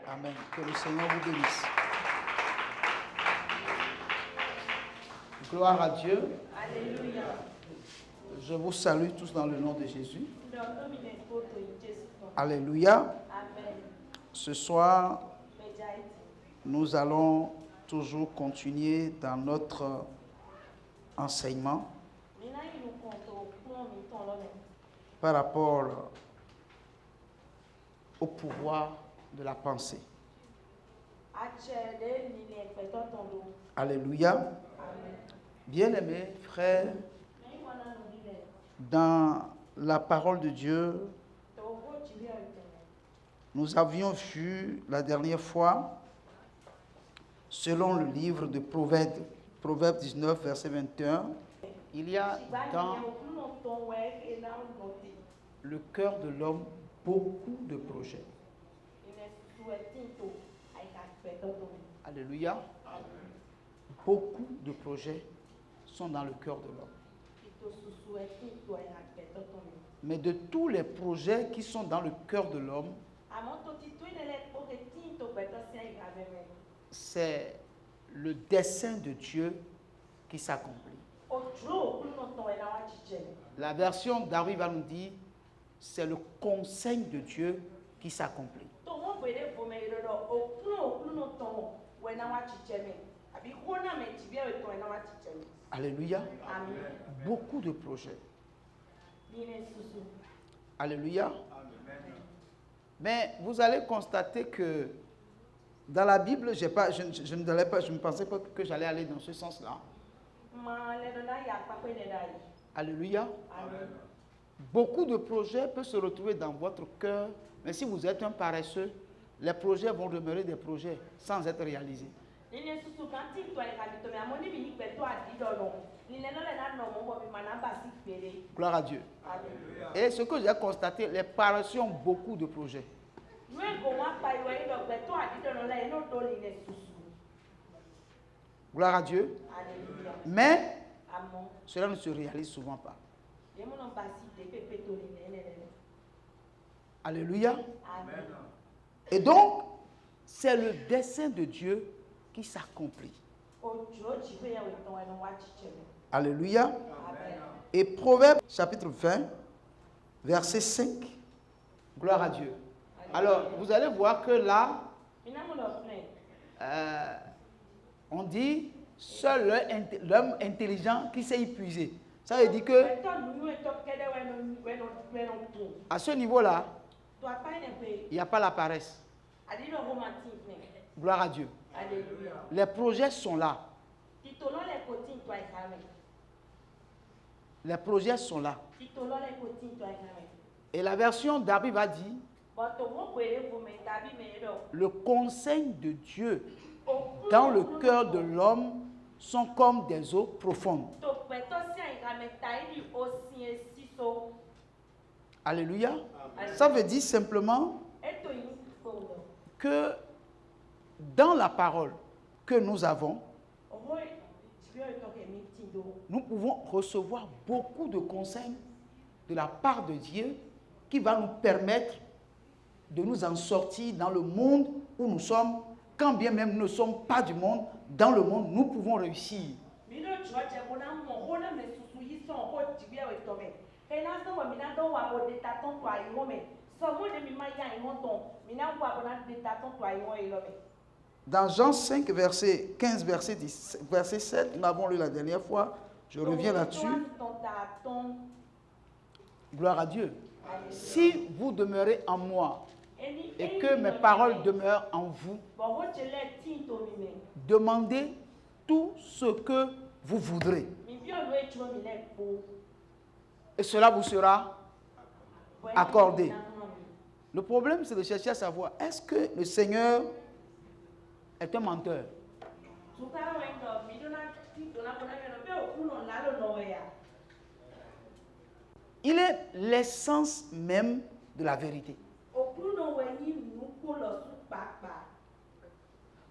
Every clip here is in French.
Amen. Que le Seigneur vous bénisse. Gloire à Dieu. Alléluia. Je vous salue tous dans le nom de Jésus. Alléluia. Amen. Ce soir, nous allons toujours continuer dans notre enseignement par rapport au pouvoir de la pensée. Alléluia. Bien-aimés frères, dans la parole de Dieu, nous avions vu la dernière fois, selon le livre de Proverbe 19, verset 21, il y a dans le cœur de l'homme beaucoup de projets. Alléluia. Beaucoup de projets sont dans le cœur de l'homme. Mais de tous les projets qui sont dans le cœur de l'homme, c'est le dessein de Dieu qui s'accomplit. La version d'Ari va nous dire, c'est le conseil de Dieu qui s'accomplit. Alléluia. Amen. Beaucoup de projets. Alléluia. Amen. Mais vous allez constater que dans la Bible, je ne pensais pas que j'allais aller dans ce sens-là. Alléluia. Amen. Beaucoup de projets peuvent se retrouver dans votre cœur, mais si vous êtes un paresseux, les projets vont demeurer des projets sans être réalisés. Gloire à Dieu. Alléluia. Et ce que j'ai constaté, les paresseux ont beaucoup de projets. Gloire à Dieu. Alléluia. Mais Amen. cela ne se réalise souvent pas. Alléluia. Amen. Et donc, c'est le dessein de Dieu qui s'accomplit. Alléluia. Amen. Et Proverbe chapitre 20, verset 5. Gloire à Dieu. Alors, vous allez voir que là, on dit, seul l'homme intelligent qui s'est épuisé. Ça veut dire que, à ce niveau-là, il n'y a pas la paresse. Gloire à Dieu. Alléluia. Les projets sont là. Les projets sont là. Et la version d'Abib va dire, le conseil de Dieu dans le cœur de l'homme sont comme des eaux profondes. Alléluia. Ça veut dire simplement que dans la parole que nous avons, nous pouvons recevoir beaucoup de conseils de la part de Dieu qui va nous permettre de nous en sortir dans le monde où nous sommes. Quand bien même nous ne sommes pas du monde, dans le monde, nous pouvons réussir. Dans Jean 5, verset 15, verset 7, nous l'avons lu la dernière fois, je reviens là-dessus. Gloire à Dieu. Si vous demeurez en moi et que mes paroles demeurent en vous, demandez tout ce que vous voudrez. Et cela vous sera accordé. Le problème, c'est de chercher à savoir, est-ce que le Seigneur est un menteur? Il est l'essence même de la vérité.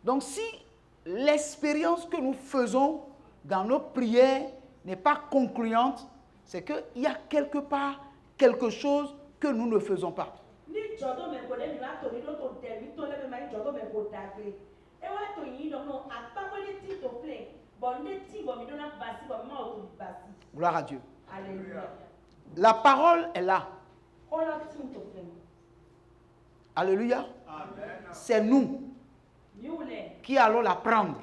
Donc si l'expérience que nous faisons dans nos prières n'est pas concluante, c'est qu'il y a quelque part quelque chose que nous ne faisons pas. Gloire à Dieu. Alléluia. La parole est là. Alléluia. Amen. C'est nous qui allons la prendre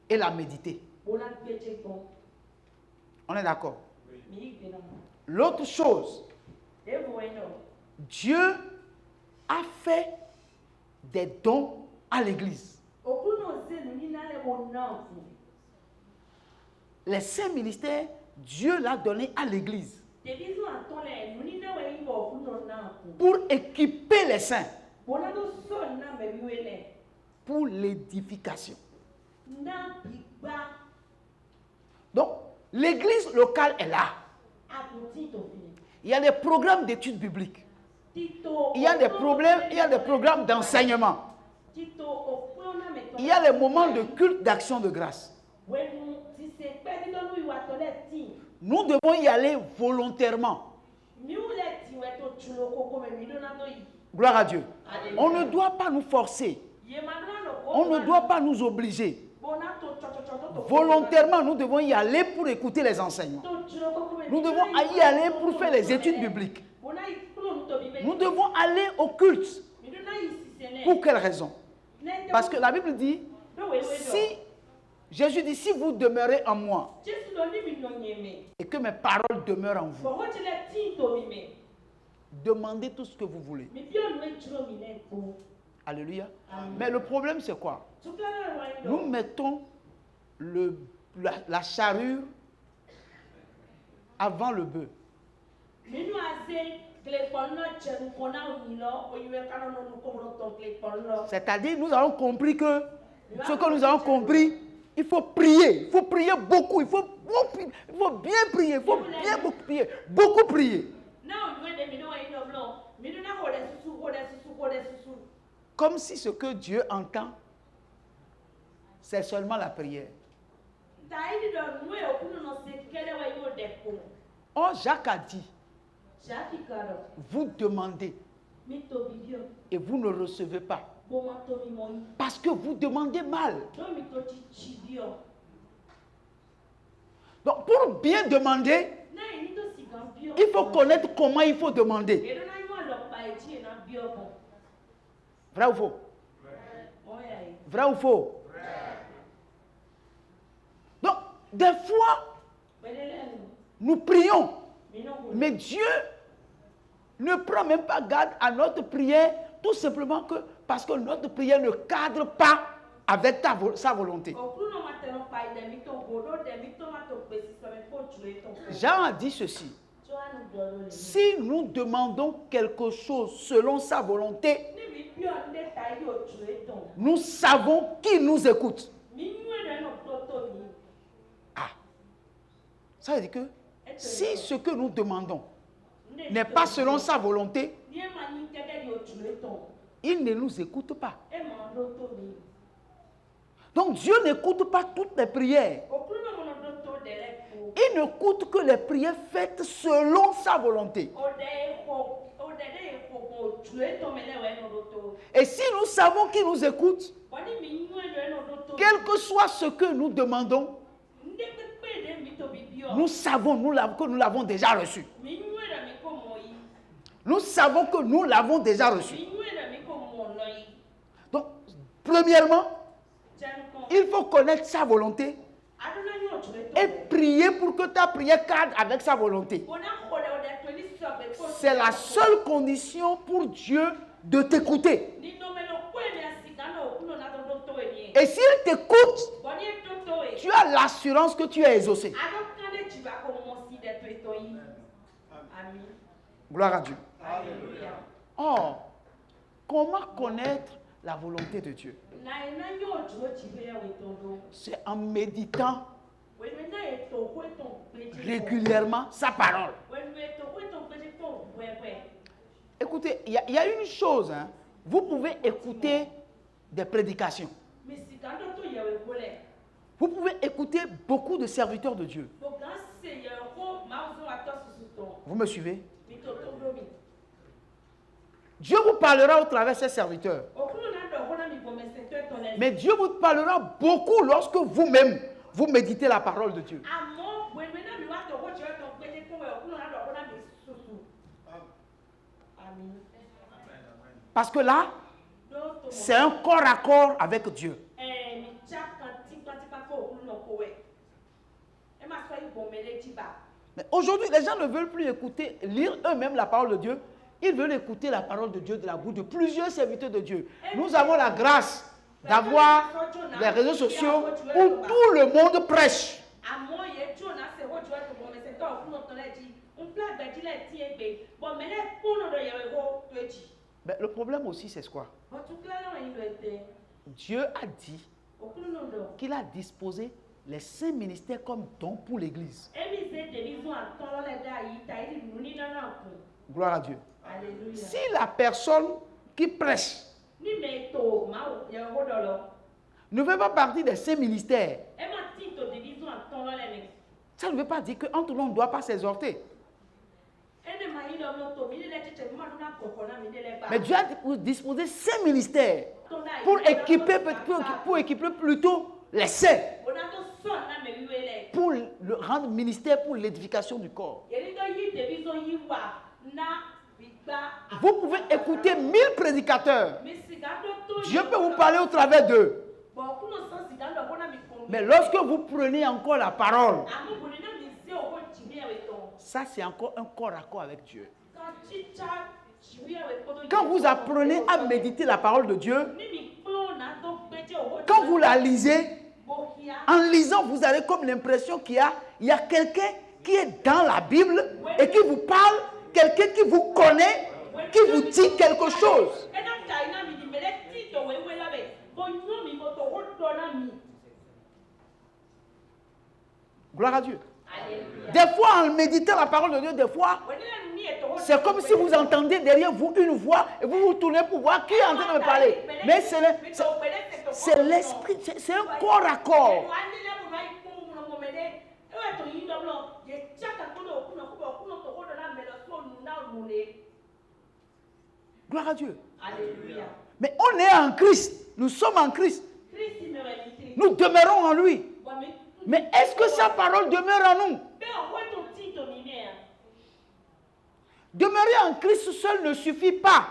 et la méditer. On est d'accord? L'autre chose, Dieu a fait des dons à l'église. Les saints ministères, Dieu l'a donné à l'église pour équiper les saints pour l'édification. Donc, l'église locale est là. Il y a des programmes d'études bibliques. Il y a des programmes d'enseignement. Il y a les moments de culte d'action de grâce. Nous devons y aller volontairement. Gloire à Dieu. On ne doit pas nous forcer. On ne doit pas nous obliger. Volontairement, nous devons y aller pour écouter les enseignements. Nous devons y aller pour faire les études bibliques. Nous devons aller au culte. Pour quelle raison? Parce que la Bible dit, Jésus dit, si vous demeurez en moi et que mes paroles demeurent en vous, demandez tout ce que vous voulez. Alléluia. Mais le problème, c'est quoi? Nous mettons la charrue avant le bœuf. C'est-à-dire, nous avons compris que ce que nous avons compris, il faut prier. Il faut prier beaucoup. Il faut bien prier. Il faut bien beaucoup prier. Beaucoup prier. Comme si ce que Dieu entend, c'est seulement la prière. Oh, Jacques a dit, vous demandez et vous ne recevez pas. Parce que vous demandez mal. Donc, pour bien demander, il faut connaître comment il faut demander. Vrai ou faux? Vrai ou faux? Donc, des fois, nous prions, mais Dieu ne prend même pas garde à notre prière, tout simplement parce que notre prière ne cadre pas avec sa volonté. Jean a dit ceci. Si nous demandons quelque chose selon sa volonté, nous savons qui nous écoute. Ah, ça veut dire que si ce que nous demandons n'est pas selon sa volonté, il ne nous écoute pas. Donc Dieu n'écoute pas toutes les prières. Il n'écoute que les prières faites selon sa volonté. Et si nous savons qu'il nous écoute, quel que soit ce que nous demandons, nous savons que nous l'avons déjà reçu. Nous savons que nous l'avons déjà reçu. Donc, premièrement, il faut connaître sa volonté et prier pour que ta prière cadre avec sa volonté. C'est la seule condition pour Dieu de t'écouter. Et s'il t'écoute, tu as l'assurance que tu es exaucé. Gloire à Dieu. Or, comment connaître la volonté de Dieu? C'est en méditant régulièrement sa parole. Écoutez, il y a une chose, hein. Vous pouvez écouter des prédications. Vous pouvez écouter beaucoup de serviteurs de Dieu. Vous me suivez? Dieu vous parlera au travers de ses serviteurs. Mais Dieu vous parlera beaucoup lorsque vous-même, vous méditez la parole de Dieu. Parce que là, c'est un corps à corps avec Dieu. Mais aujourd'hui, les gens ne veulent plus écouter, lire eux-mêmes la parole de Dieu. Ils veulent écouter la parole de Dieu de la bouche de plusieurs serviteurs de Dieu. Nous avons la grâce d'avoir les réseaux sociaux où tout le monde prêche. Mais le problème aussi, c'est quoi? Dieu a dit qu'il a disposé les 5 ministères comme don pour l'Église. Gloire à Dieu. Alléluia. Si la personne qui prêche ne fait pas partie des 5 ministères, ça ne veut pas dire qu'entre nous, on ne doit pas s'exhorter. Mais Dieu a disposé 5 ministères pour équiper plutôt les saints, pour le rendre ministère pour l'édification du corps. Vous pouvez écouter 1000 prédicateurs. Dieu peut vous parler au travers d'eux. Mais lorsque vous prenez encore la parole, ça c'est encore un corps à corps avec Dieu. Quand vous apprenez à méditer la parole de Dieu, quand vous la lisez, en lisant, vous avez comme l'impression qu'il y a quelqu'un qui est dans la Bible et qui vous parle, quelqu'un qui vous connaît, qui vous dit quelque chose. Gloire à Dieu. Alléluia. Des fois, en méditant la parole de Dieu, des fois, c'est comme si vous entendez derrière vous une voix et vous vous tournez pour voir qui est en train de me parler. Mais c'est l'esprit, c'est un corps à corps. Gloire à Dieu. Alléluia. Mais on est en Christ. Nous sommes en Christ. Nous demeurons en lui. Mais est-ce que sa parole demeure en nous? Demeurer en Christ seul ne suffit pas.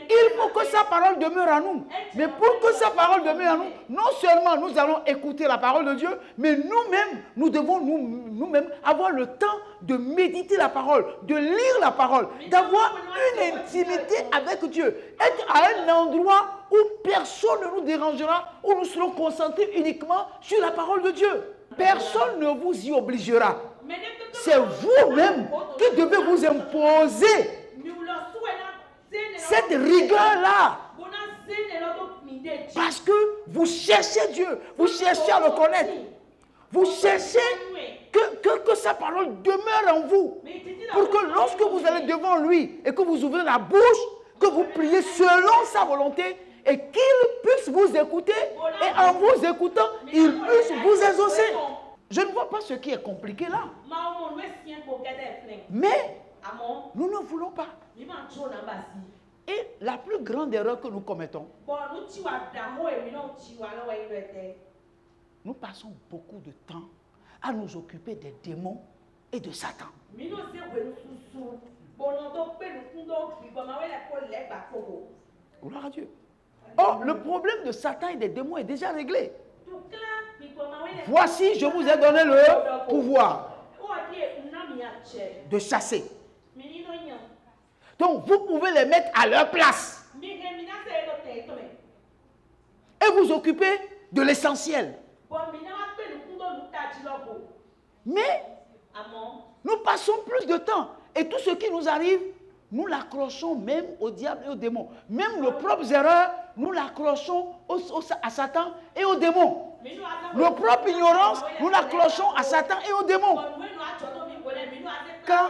Il faut que sa parole demeure en nous. Mais pour que sa parole demeure en nous, non seulement nous allons écouter la parole de Dieu, mais nous-mêmes, nous devons nous-mêmes avoir le temps de méditer la parole, de lire la parole, d'avoir une intimité avec Dieu. Être à un endroit où personne ne nous dérangera, où nous serons concentrés uniquement sur la parole de Dieu. Personne ne vous y obligera. C'est vous-même qui devez vous imposer cette rigueur-là. Parce que vous cherchez Dieu, vous cherchez à le connaître. Vous cherchez que sa parole demeure en vous. Pour que lorsque vous allez devant lui et que vous ouvrez la bouche, que vous priez selon sa volonté et qu'il puisse vous écouter. Et en vous écoutant, il puisse vous exaucer. Je ne vois pas ce qui est compliqué là. Mais nous ne voulons pas. Et la plus grande erreur que nous commettons, nous passons beaucoup de temps à nous occuper des démons et de Satan. Gloire à Dieu. Or, le problème de Satan et des démons est déjà réglé. Voici, je vous ai donné le pouvoir de chasser. Donc, vous pouvez les mettre à leur place et vous occuper de l'essentiel. Mais nous passons plus de temps et tout ce qui nous arrive, nous l'accrochons même au diable et aux démons. Même nos propres erreurs, nous l'accrochons à Satan et aux démons. Nos propres ignorances, nous l'accrochons à Satan et aux démons. Quand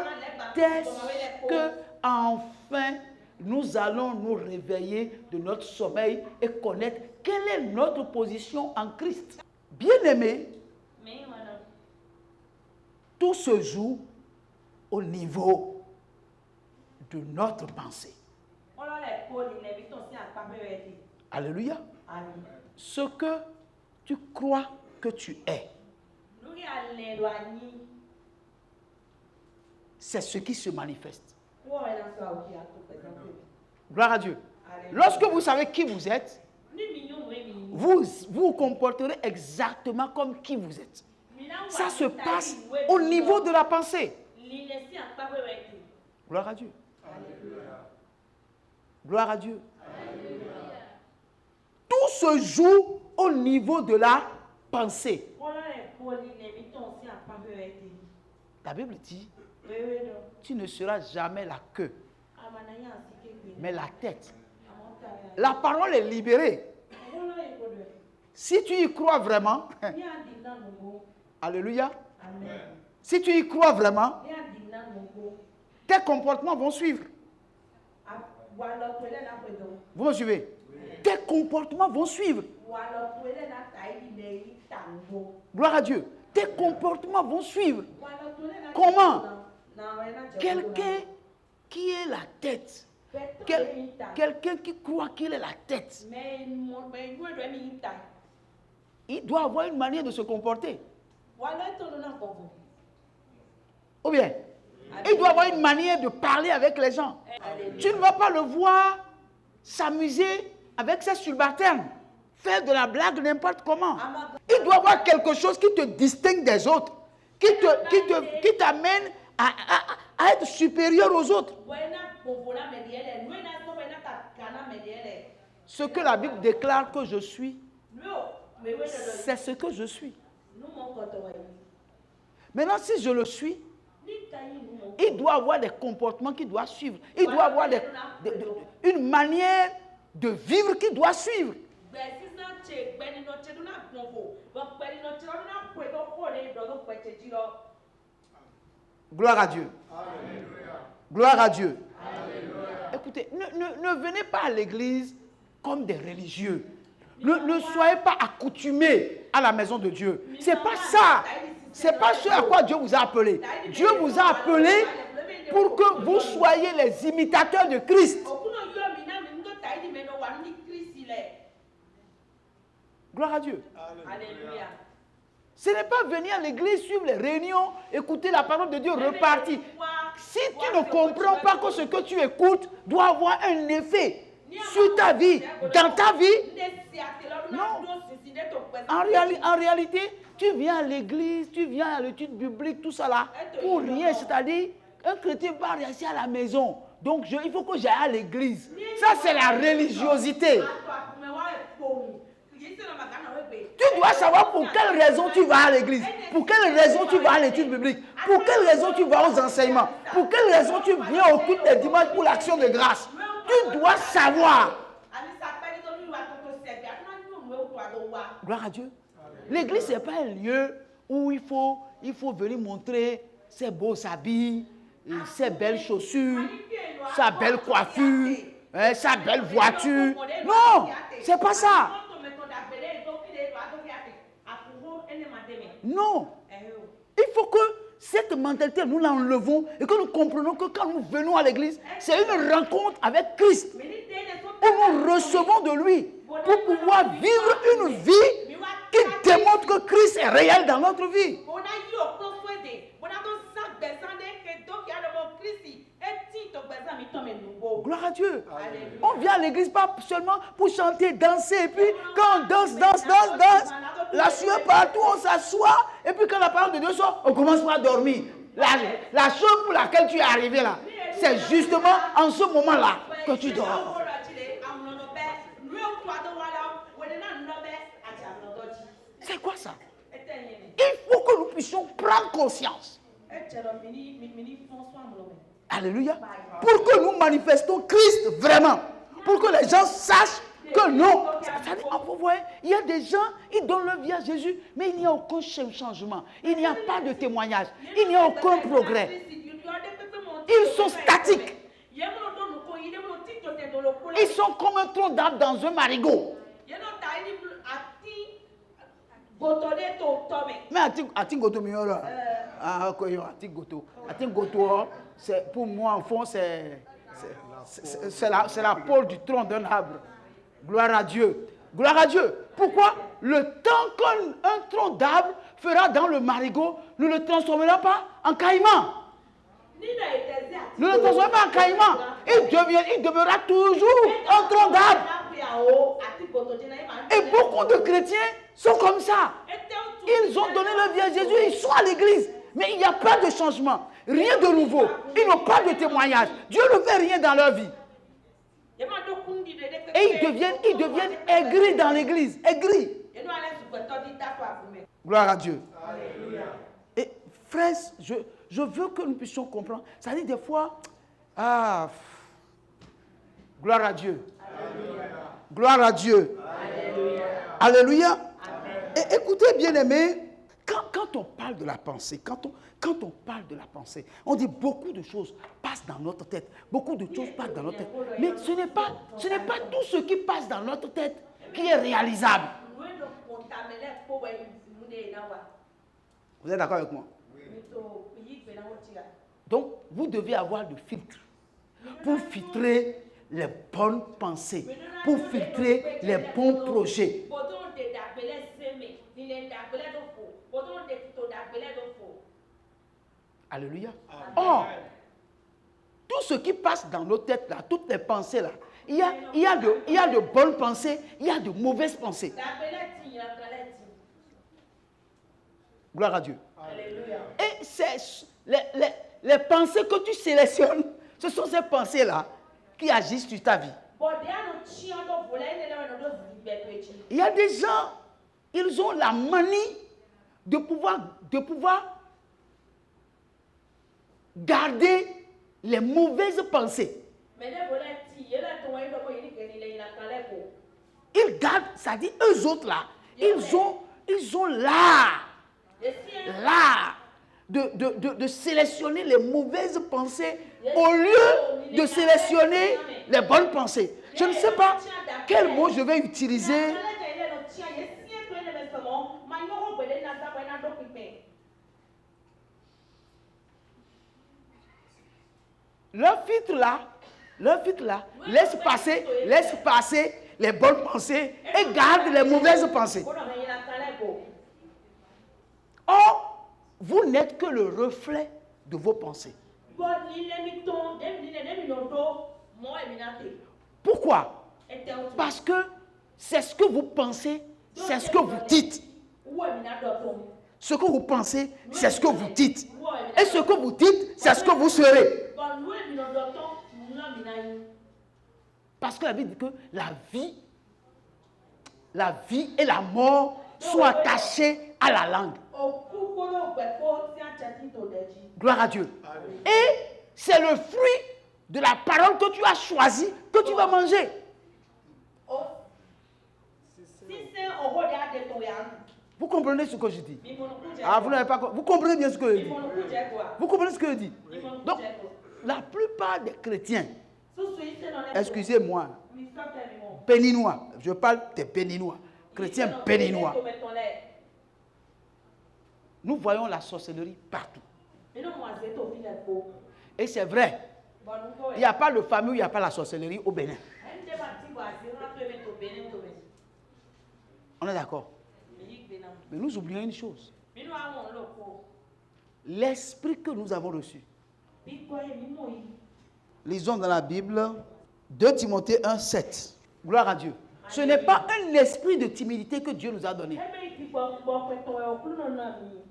est-ce que enfin nous allons nous réveiller de notre sommeil et connaître quelle est notre position en Christ? Bien-aimés, tout se joue au niveau de notre pensée. Alléluia. Amen. Ce que tu crois que tu es, c'est ce qui se manifeste. Gloire à Dieu. Lorsque vous savez qui vous êtes, vous vous comporterez exactement comme qui vous êtes. Ça se passe au niveau de la pensée. Gloire à Dieu. Gloire à Dieu. Tout se joue au niveau de la pensée. La Bible dit, tu ne seras jamais la queue, mais la tête. La parole est libérée. Si tu y crois vraiment, alléluia, si tu y crois vraiment, tes comportements vont suivre. Vous me suivez? Tes comportements vont suivre. Gloire à Dieu. Tes comportements vont suivre. Comment? Quelqu'un qui est la tête. Quelqu'un qui croit qu'il est la tête. Il doit avoir une manière de se comporter. Ou bien, il doit avoir une manière de parler avec les gens. Tu ne vas pas le voir s'amuser avec ses subalternes, faire de la blague n'importe comment. Il doit avoir quelque chose qui te distingue des autres, qui t'amène à être supérieur aux autres. Ce que la Bible déclare que je suis, c'est ce que je suis. Maintenant, si je le suis, il doit avoir des comportements qui doivent suivre. Il doit avoir une manière de vivre qui doit suivre. Gloire à Dieu. Alléluia. Gloire à Dieu. Alléluia. Écoutez, ne venez pas à l'église comme des religieux. Ne soyez pas accoutumés à la maison de Dieu. Ce n'est pas ça. Ce n'est pas ce à quoi Dieu vous a appelé. Dieu vous a appelé pour que vous soyez les imitateurs de Christ. Gloire à Dieu. Alléluia. Ce n'est pas venir à l'église, suivre les réunions, écouter la parole de Dieu, repartir. Si tu ne comprends pas que ce que tu écoutes doit avoir un effet sur ta vie, dans ta vie, non. En réalité, tu viens à l'église, tu viens à l'étude biblique, tout ça là, pour rien. C'est-à-dire, un chrétien va rester à la maison. Donc, il faut que j'aille à l'église. Ça, c'est la religiosité. Tu dois savoir pour quelle raison tu vas à l'église, pour quelle raison tu vas à l'étude biblique, pour quelle raison tu vas aux enseignements, pour quelle raison tu viens au culte des dimanches pour l'action de grâce. Tu dois savoir. Gloire à Dieu. L'église, ce n'est pas un lieu où il faut venir montrer ses beaux habits, ses belles chaussures, sa belle coiffure, sa belle voiture. Non, ce n'est pas ça. Non. Il faut que cette mentalité, nous l'enlevons et que nous comprenons que quand nous venons à l'église, c'est une rencontre avec Christ où nous recevons de lui pour pouvoir vivre une vie qui démontre que Christ est réel dans notre vie. Gloire à Dieu. On vient à l'église pas seulement pour chanter, danser, et puis quand on danse, la sueur partout, on s'assoit, et puis quand la parole de Dieu sort, on commence par dormir. La chose pour laquelle tu es arrivé là, c'est justement en ce moment-là que tu dors. C'est quoi ça? Il faut que nous puissions prendre conscience. Alléluia. Pour que nous manifestons Christ vraiment. Pour que les gens sachent que non. Vous voyez, il y a des gens, ils donnent leur vie à Jésus, mais il n'y a aucun changement. Il n'y a pas de témoignage. Il n'y a aucun progrès. Ils sont statiques. Ils sont comme un tronc d'arbre dans un marigot. Mais c'est pour moi en fond c'est C'est la pôle du tronc d'un arbre. Gloire à Dieu. Gloire à Dieu. Pourquoi? Le temps qu'un tronc d'arbre fera dans le marigot, ne le transformera pas en caïman. Ne le transformera pas en caïman. Il demeurera toujours un tronc d'arbre. Et beaucoup de chrétiens sont comme ça. Ils ont donné leur vie à Jésus, ils sont à l'église. Mais il n'y a pas de changement. Rien de nouveau. Ils n'ont pas de témoignage. Dieu ne fait rien dans leur vie. Et ils deviennent aigris dans l'église. Aigris. Gloire à Dieu. Et frères, je veux que nous puissions comprendre. Ça dit des fois, gloire à Dieu. Gloire à Dieu. Alléluia. Et écoutez, bien-aimés, quand on parle de la pensée, quand on parle de la pensée, on dit beaucoup de choses passent dans notre tête. Beaucoup de choses passent dans notre tête. Mais ce n'est pas tout ce qui passe dans notre tête qui est réalisable. Vous êtes d'accord avec moi? Donc, vous devez avoir le filtre pour filtrer les bonnes pensées, pour filtrer les bons projets. Alléluia. Or, tout ce qui passe dans nos têtes, là, toutes les pensées, là, il y a de bonnes pensées, il y a de mauvaises pensées. Gloire à Dieu. Alléluia. Et c'est les pensées que tu sélectionnes, ce sont ces pensées-là qui agissent sur ta vie. Il y a des gens, ils ont la manie de pouvoir garder les mauvaises pensées. Ils gardent, ça dit, eux autres là, ils ont l'art de sélectionner les mauvaises pensées au lieu de sélectionner les bonnes pensées. Je ne sais pas quel mot je vais utiliser. Leur filtre là, laisse passer les bonnes pensées et garde les mauvaises pensées. Or, vous n'êtes que le reflet de vos pensées. Pourquoi? Parce que c'est ce que vous pensez, c'est ce que vous dites. Ce que vous pensez, c'est ce que vous dites. Et ce que vous dites, c'est ce que vous serez. Parce que la Bible dit que la vie et la mort sont attachées à la langue. Gloire à Dieu. Et c'est le fruit de la parole que tu as choisi que tu vas manger. Vous comprenez ce que je dis? Vous n'avez pas compris. Vous comprenez bien ce que je dis? Vous comprenez ce que je dis? Donc, la plupart des chrétiens, excusez-moi, béninois, je parle des béninois, chrétiens béninois, nous voyons la sorcellerie partout. Et c'est vrai, il n'y a pas le fameux, il n'y a pas la sorcellerie au Bénin. On est d'accord? Mais nous oublions une chose. L'esprit que nous avons reçu. Lisons dans la Bible 2 Timothée 1:7. Gloire à Dieu. Ce n'est pas un esprit de timidité que Dieu nous a donné,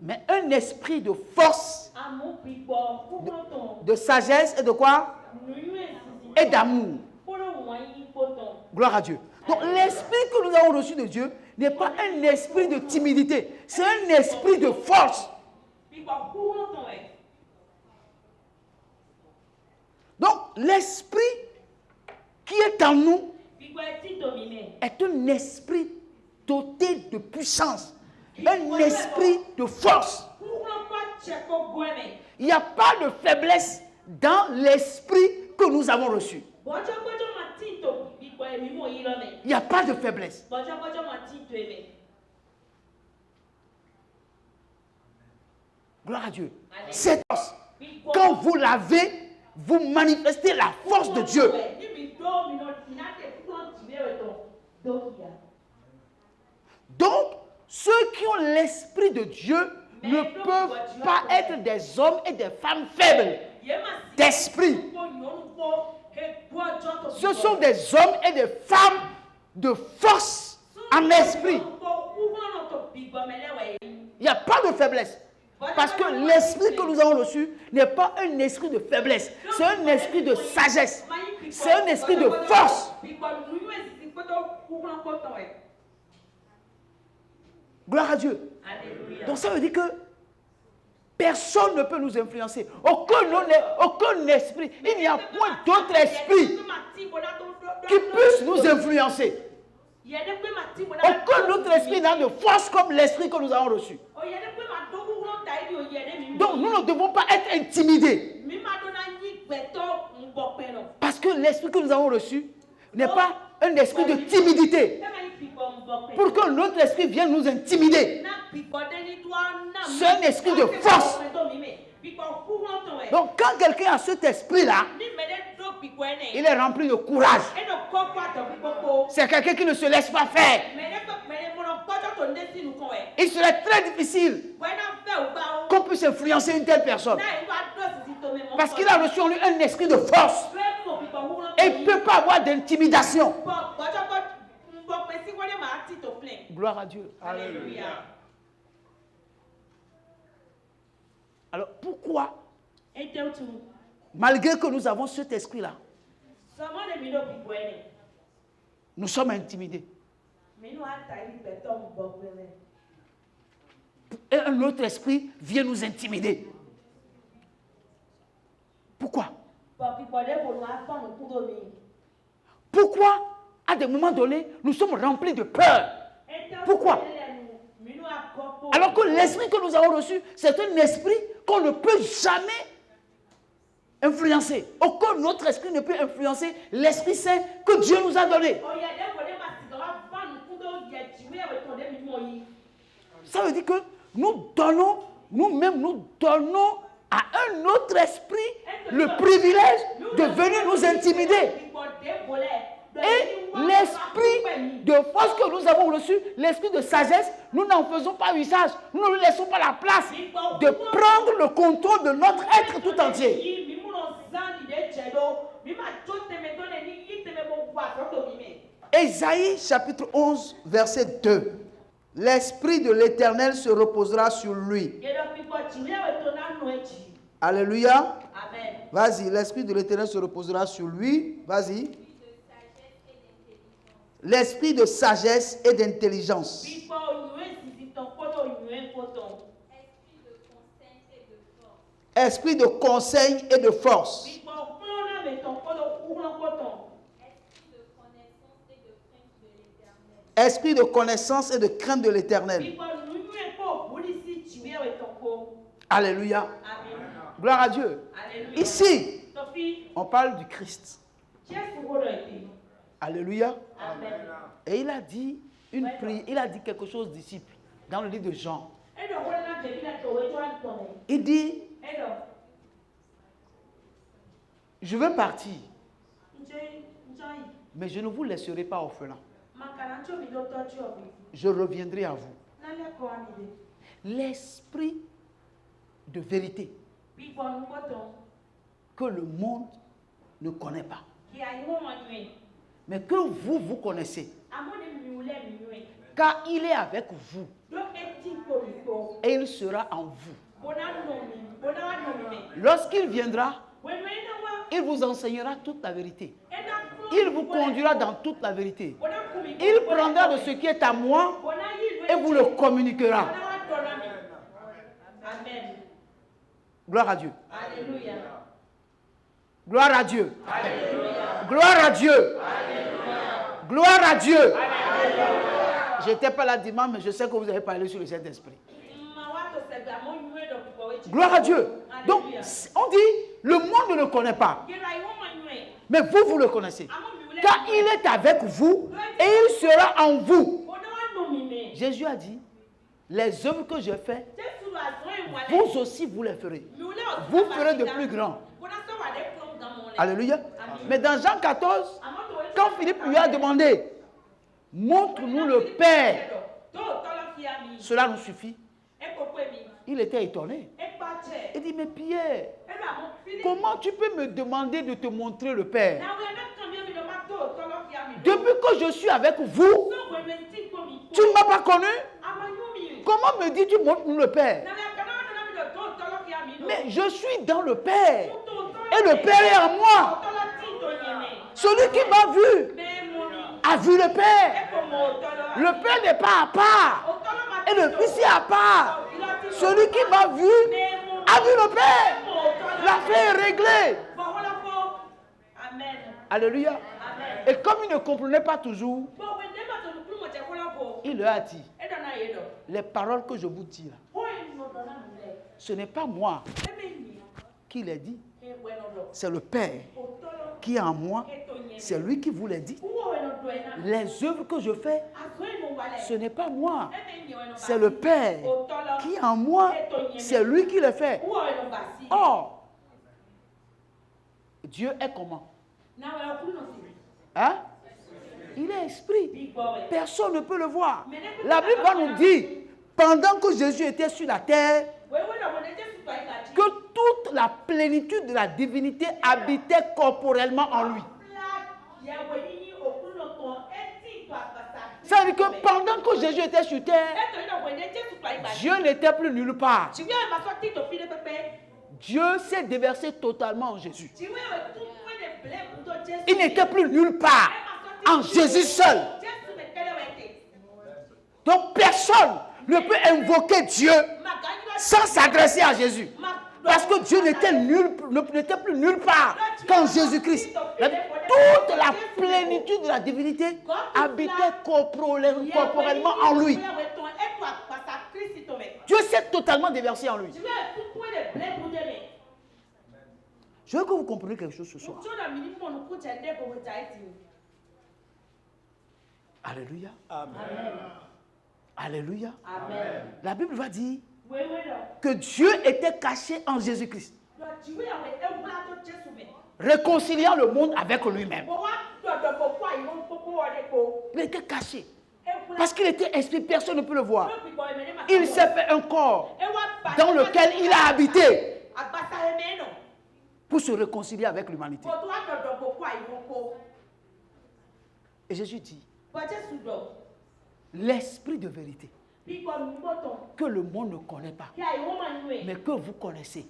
mais un esprit de force, de sagesse et de quoi? Et d'amour. Gloire à Dieu. Donc l'esprit que nous avons reçu de Dieu n'est pas un esprit de timidité, c'est un esprit de force. Donc l'esprit qui est en nous est un esprit doté de puissance, un esprit de force. Il n'y a pas de faiblesse dans l'esprit que nous avons reçu. Il n'y a pas de faiblesse. Gloire à Dieu. Cette force, quand vous l'avez, vous manifestez la force de Dieu. Donc, ceux qui ont l'esprit de Dieu ne peuvent pas être des hommes et des femmes faibles d'esprit. Ce sont des hommes et des femmes de force en esprit. Il n'y a pas de faiblesse. Parce que l'esprit que nous avons reçu n'est pas un esprit de faiblesse. C'est un esprit de sagesse. C'est un esprit de force. Gloire à Dieu. Donc ça veut dire que personne ne peut nous influencer. Aucun esprit. Il n'y a point d'autre esprit qui puisse nous influencer. Aucun autre esprit n'a de force comme l'esprit que nous avons reçu. Donc nous ne devons pas être intimidés. Parce que l'esprit que nous avons reçu n'est pas un esprit de timidité. Pour que notre esprit vienne nous intimider. C'est un esprit de force. Donc quand quelqu'un a cet esprit-là, il est rempli de courage. C'est quelqu'un qui ne se laisse pas faire. Il serait très difficile qu'on puisse influencer une telle personne. Parce qu'il a reçu en lui un esprit de force. Et il ne peut pas avoir d'intimidation. Gloire à Dieu. Alléluia. Alors pourquoi, malgré que nous avons cet esprit-là, nous sommes intimidés? Et un autre esprit vient nous intimider. Pourquoi? Pourquoi, à des moments donnés, nous sommes remplis de peur? Pourquoi? Alors que l'esprit que nous avons reçu, c'est un esprit qu'on ne peut jamais influencer. Aucun autre esprit ne peut influencer l'Esprit Saint que Dieu nous a donné. Ça veut dire que nous donnons, nous-mêmes, nous donnons à un autre esprit le privilège de venir nous intimider. Et l'esprit de force que nous avons reçu, l'esprit de sagesse, nous n'en faisons pas usage. Nous ne lui laissons pas la place de prendre le contrôle de notre être tout entier. Ésaïe chapitre 11, verset 2. L'esprit de l'Éternel se reposera sur lui. Alléluia. Amen. Vas-y, l'esprit de l'Éternel se reposera sur lui. Vas-y. L'esprit de sagesse et d'intelligence. Esprit de conseil et de force. Esprit de connaissance et de crainte de l'Éternel. Alléluia. Amen. Gloire à Dieu. Alléluia. Ici, on parle du Christ. Alléluia. Amen. Et il a dit une prière, il a dit quelque chose, disciple, dans le livre de Jean. Il dit, je veux partir, mais je ne vous laisserai pas orphelin. Je reviendrai à vous. L'esprit de vérité que le monde ne connaît pas, mais que vous connaissez, car il est avec vous et il sera en vous. Lorsqu'il viendra, il vous enseignera toute la vérité. Il vous conduira dans toute la vérité. Il prendra de ce qui est à moi et vous le communiquera. Amen. Gloire à Dieu. Alléluia. Gloire à Dieu. Alléluia. Gloire à Dieu. Alléluia. Gloire à Dieu. Alléluia. Je n'étais pas là dimanche, mais je sais que vous avez parlé sur le Saint-Esprit. Gloire à Dieu. Donc, on dit, le monde ne le connaît pas. Mais vous le connaissez. Car il est avec vous et il sera en vous. Jésus a dit, les œuvres que je fais, vous aussi vous les ferez. Vous ferez de plus grands. Alléluia. Mais dans Jean 14, quand Philippe lui a demandé, montre-nous le Père, cela nous suffit. Il était étonné. Il dit, mais Pierre, comment tu peux me demander de te montrer le Père? Depuis que je suis avec vous, tu ne m'as pas connu? Comment me dis-tu montre-nous le Père? Mais je suis dans le Père. Et le Père est en moi. Celui qui m'a vu a vu le Père. Le Père n'est pas à part. Et le Fils est à part. Celui qui m'a vu a vu le Père. L'affaire est réglée. Alléluia. Et comme il ne comprenait pas toujours, il leur a dit, les paroles que je vous dis là, ce n'est pas moi qui les dit, c'est le Père qui est en moi, c'est lui qui vous les dit. Les œuvres que je fais, ce n'est pas moi, c'est le Père qui est en moi, c'est lui qui les fait. Or, Dieu est comment? Hein? Il est esprit. Personne ne peut le voir. La Bible va nous dire, pendant que Jésus était sur la terre, que toute la plénitude de la divinité habitait corporellement en lui. Ça veut dire que pendant que Jésus était sur terre, Dieu n'était plus nulle part. Dieu s'est déversé totalement en Jésus. Il n'était plus nulle part. En Jésus seul. Donc personne ne peut invoquer Dieu sans s'adresser à Jésus. Parce que Dieu n'était plus nulle part qu'en Jésus-Christ. Toute la plénitude de la divinité habitait corporellement en lui. Dieu s'est totalement déversé en lui. Je veux que vous compreniez quelque chose ce soir. Alléluia. Amen. Alléluia. Amen. La Bible va dire que Dieu était caché en Jésus-Christ, réconciliant le monde avec lui-même. Il était caché. Parce qu'il était esprit, personne ne peut le voir. Il s'est fait un corps dans lequel il a habité pour se réconcilier avec l'humanité. Et Jésus dit, l'esprit de vérité que le monde ne connaît pas, mais que vous connaissez,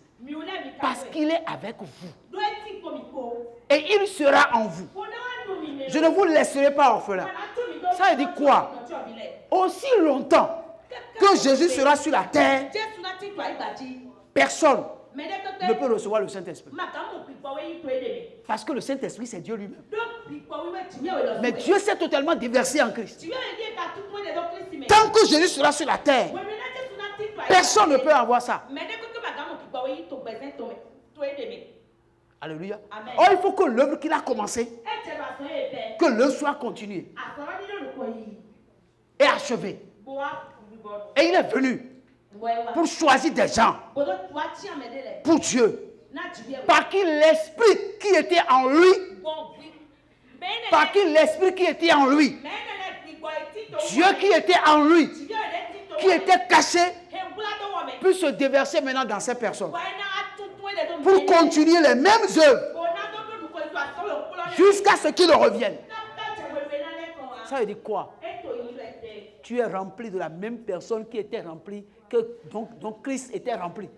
parce qu'il est avec vous. Et il sera en vous. Je ne vous laisserai pas orphelin. Ça veut dire quoi? Aussi longtemps que Jésus sera sur la terre, personne ne peut recevoir le Saint-Esprit. Parce que le Saint-Esprit, c'est Dieu lui-même. Mais Dieu s'est totalement déversé en Christ. Tant que Jésus sera sur la terre, personne ne peut avoir ça. Alléluia. Or, il faut que l'œuvre qu'il a commencée, que l'œuvre soit continuée et achevée. Et il est venu pour choisir des gens pour Dieu. Par qui l'esprit qui était en lui, par qui l'esprit qui était en lui, Dieu qui était en lui, qui était caché, peut se déverser maintenant dans ces personnes pour continuer les mêmes œuvres jusqu'à ce qu'il revienne. Ça veut dire quoi? Tu es rempli de la même personne qui était remplie, dont Christ était rempli.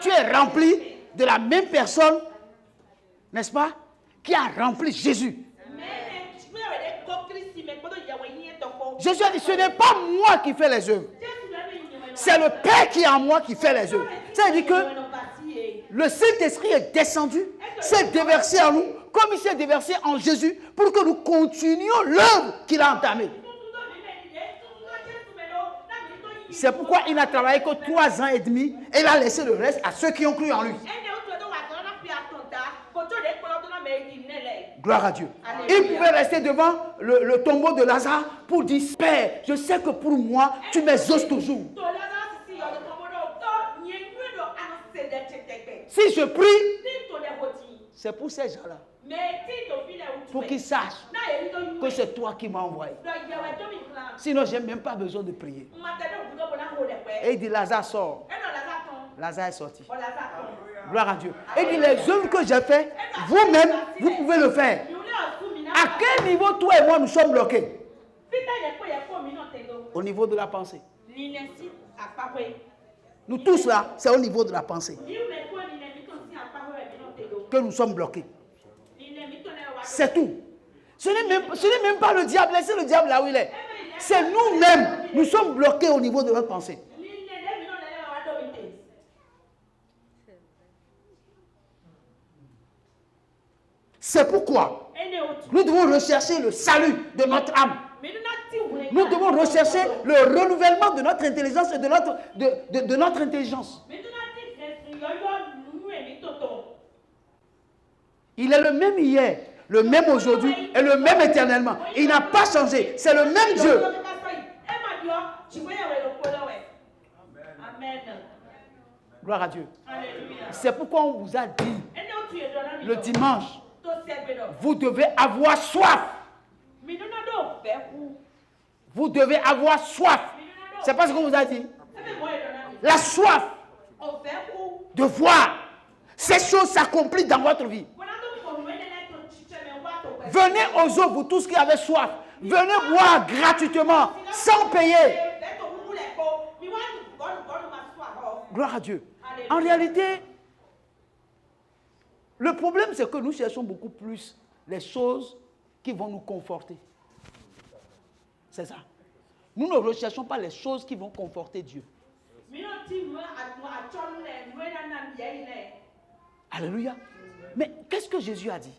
Tu es rempli de la même personne, n'est-ce pas, qui a rempli Jésus. Jésus a dit, ce n'est pas moi qui fais les œuvres. C'est le Père qui est en moi qui fait les œuvres. Ça veut dire que le Saint-Esprit est descendu, s'est déversé en nous, comme il s'est déversé en Jésus, pour que nous continuions l'œuvre qu'il a entamée. C'est pourquoi il n'a travaillé que 3 ans et demi et il a laissé le reste à ceux qui ont cru en lui. Gloire à Dieu. Il pouvait rester devant le tombeau de Lazare pour dire, Père, je sais que pour moi, tu m'exauces toujours. Si je prie, Ni ton écoutille. c'est pour ces gens-là. Mais si ton fils est où tu Pour es. qu'ils sachent Na yeli to que yuwe. c'est toi qui m'as envoyé. Do yewe to mi klan. Sinon, je n'ai même pas besoin de prier. Matado budo bona ho de pe. Et il dit, Lazare sort. E no la zaton. Lazare est sorti. O la zaton. Gloire à Dieu. Et il dit, les œuvres que j'ai faites, vous-même, vous pouvez le faire. Mi ule osu mi na. À quel niveau toi et moi nous sommes bloqués? Fita ye ko mi no tego. Au niveau de la pensée. Ni nensi apakwe. Nous tous là, c'est au niveau de la pensée Ni me ko ni ne mi to si apakwe mi no tego. que nous sommes bloqués. Ni ne mi to ne wa. C'est tout. Ce n'est même pas le diable. Laissez le diable là où il est. C'est nous-mêmes. Nous sommes bloqués au niveau de notre pensée. Ni ne mi no ne wa do mi te. C'est pourquoi Ene otu. nous devons rechercher le salut de notre âme. Mi no na ti wu. Nous devons rechercher le renouvellement de notre intelligence et de notre intelligence. Mi no na ti Christ yo yo nu e mi to to. Il est le même hier, le même aujourd'hui et le même éternellement. Il n'a pas changé. C'est le même Dieu. Gloire à Dieu. C'est pourquoi on vous a dit le dimanche, vous devez avoir soif. Vous devez avoir soif. C'est pas ce qu'on vous a dit. La soif de voir ces choses s'accomplir dans votre vie. Venez aux eaux, vous tous qui avez soif. Venez boire gratuitement, sans payer. Gloire à Dieu. En réalité, le problème, c'est que nous cherchons beaucoup plus les choses qui vont nous conforter. C'est ça. Nous ne recherchons pas les choses qui vont conforter Dieu. Alléluia. Mais qu'est-ce que Jésus a dit?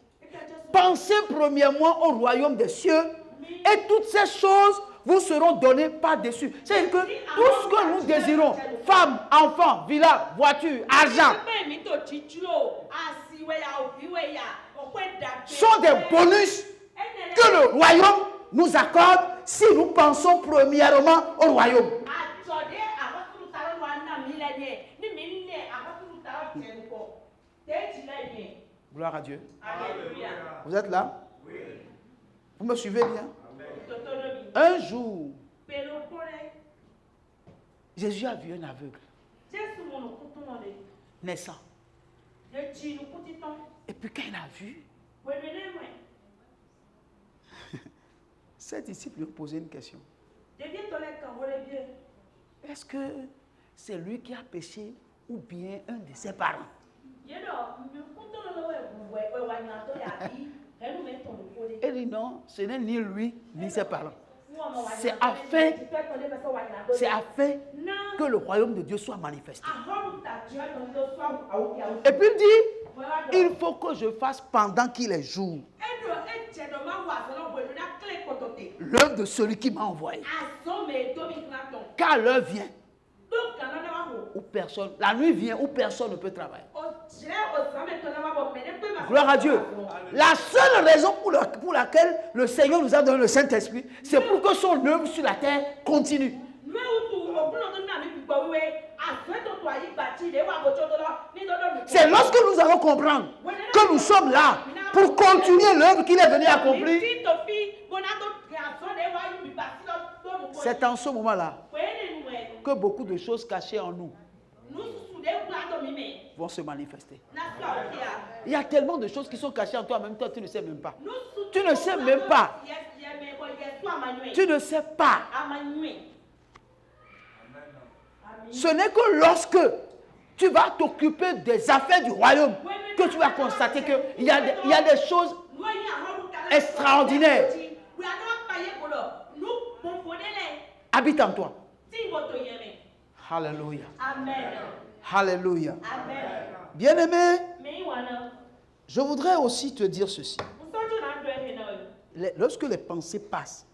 Pensez premièrement au royaume des cieux et toutes ces choses vous seront données par-dessus. C'est-à-dire que tout ce que nous désirons, femmes, enfants, villas, voitures, argent, sont des bonus que le royaume nous accorde si nous pensons premièrement au royaume. Gloire à Dieu. Alléluia. Vous êtes là? Oui. Vous me suivez bien? Un jour, Jésus a vu un aveugle naissant. Et puis quand il a vu, ses disciples lui ont posé une question. Est-ce que c'est lui qui a péché ou bien un de ses parents? Il dit non, ce n'est ni lui ni ses parents. C'est afin que le royaume de Dieu soit manifesté. Et puis il dit, il faut que je fasse pendant qu'il est jour l'œuvre de celui qui m'a envoyé. Car l'heure vient où personne, la nuit vient où personne ne peut travailler. Gloire à Dieu. La seule raison pour laquelle le Seigneur nous a donné le Saint-Esprit, c'est pour que son œuvre sur la terre continue. C'est lorsque nous allons comprendre que nous sommes là pour continuer l'œuvre qu'il est venu accomplir. C'est en ce moment-là que beaucoup de choses cachées en nous vont se manifester. Il y a tellement de choses qui sont cachées en toi, en même temps, tu ne sais même pas. Tu ne sais même pas. Tu ne sais pas. Ce n'est que lorsque tu vas t'occuper des affaires du royaume que tu vas constater qu'il y a des choses extraordinaires habitent en toi. Alléluia. Alléluia. Bien-aimé, je voudrais aussi te dire ceci. Lorsque les pensées passent,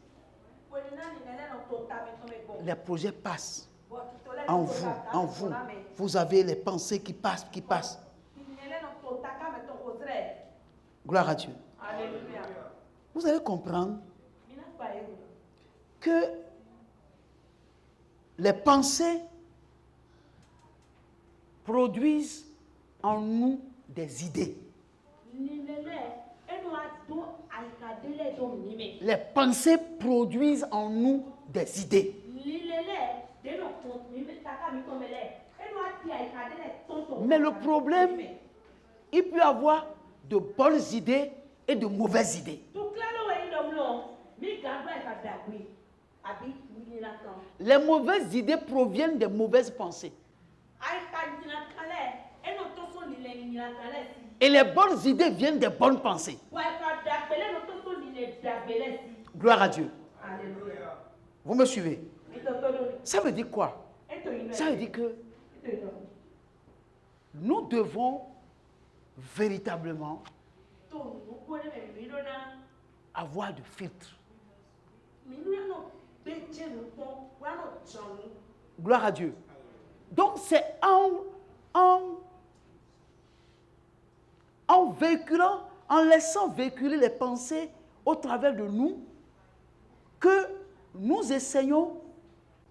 les projets passent. En vous, vous avez les pensées qui passent. Gloire à Dieu. Vous allez comprendre que les pensées produisent en nous des idées. Les pensées produisent en nous des idées. Mais le problème, il peut y avoir de bonnes idées et de mauvaises idées. Les mauvaises idées proviennent des mauvaises pensées. Et les bonnes idées viennent des bonnes pensées. Gloire à Dieu. Vous me suivez? Ça veut dire quoi? Ça veut dire que nous devons véritablement avoir de filtre. Gloire à Dieu. Donc c'est en véhiculant, en laissant véhiculer les pensées au travers de nous, que nous essayons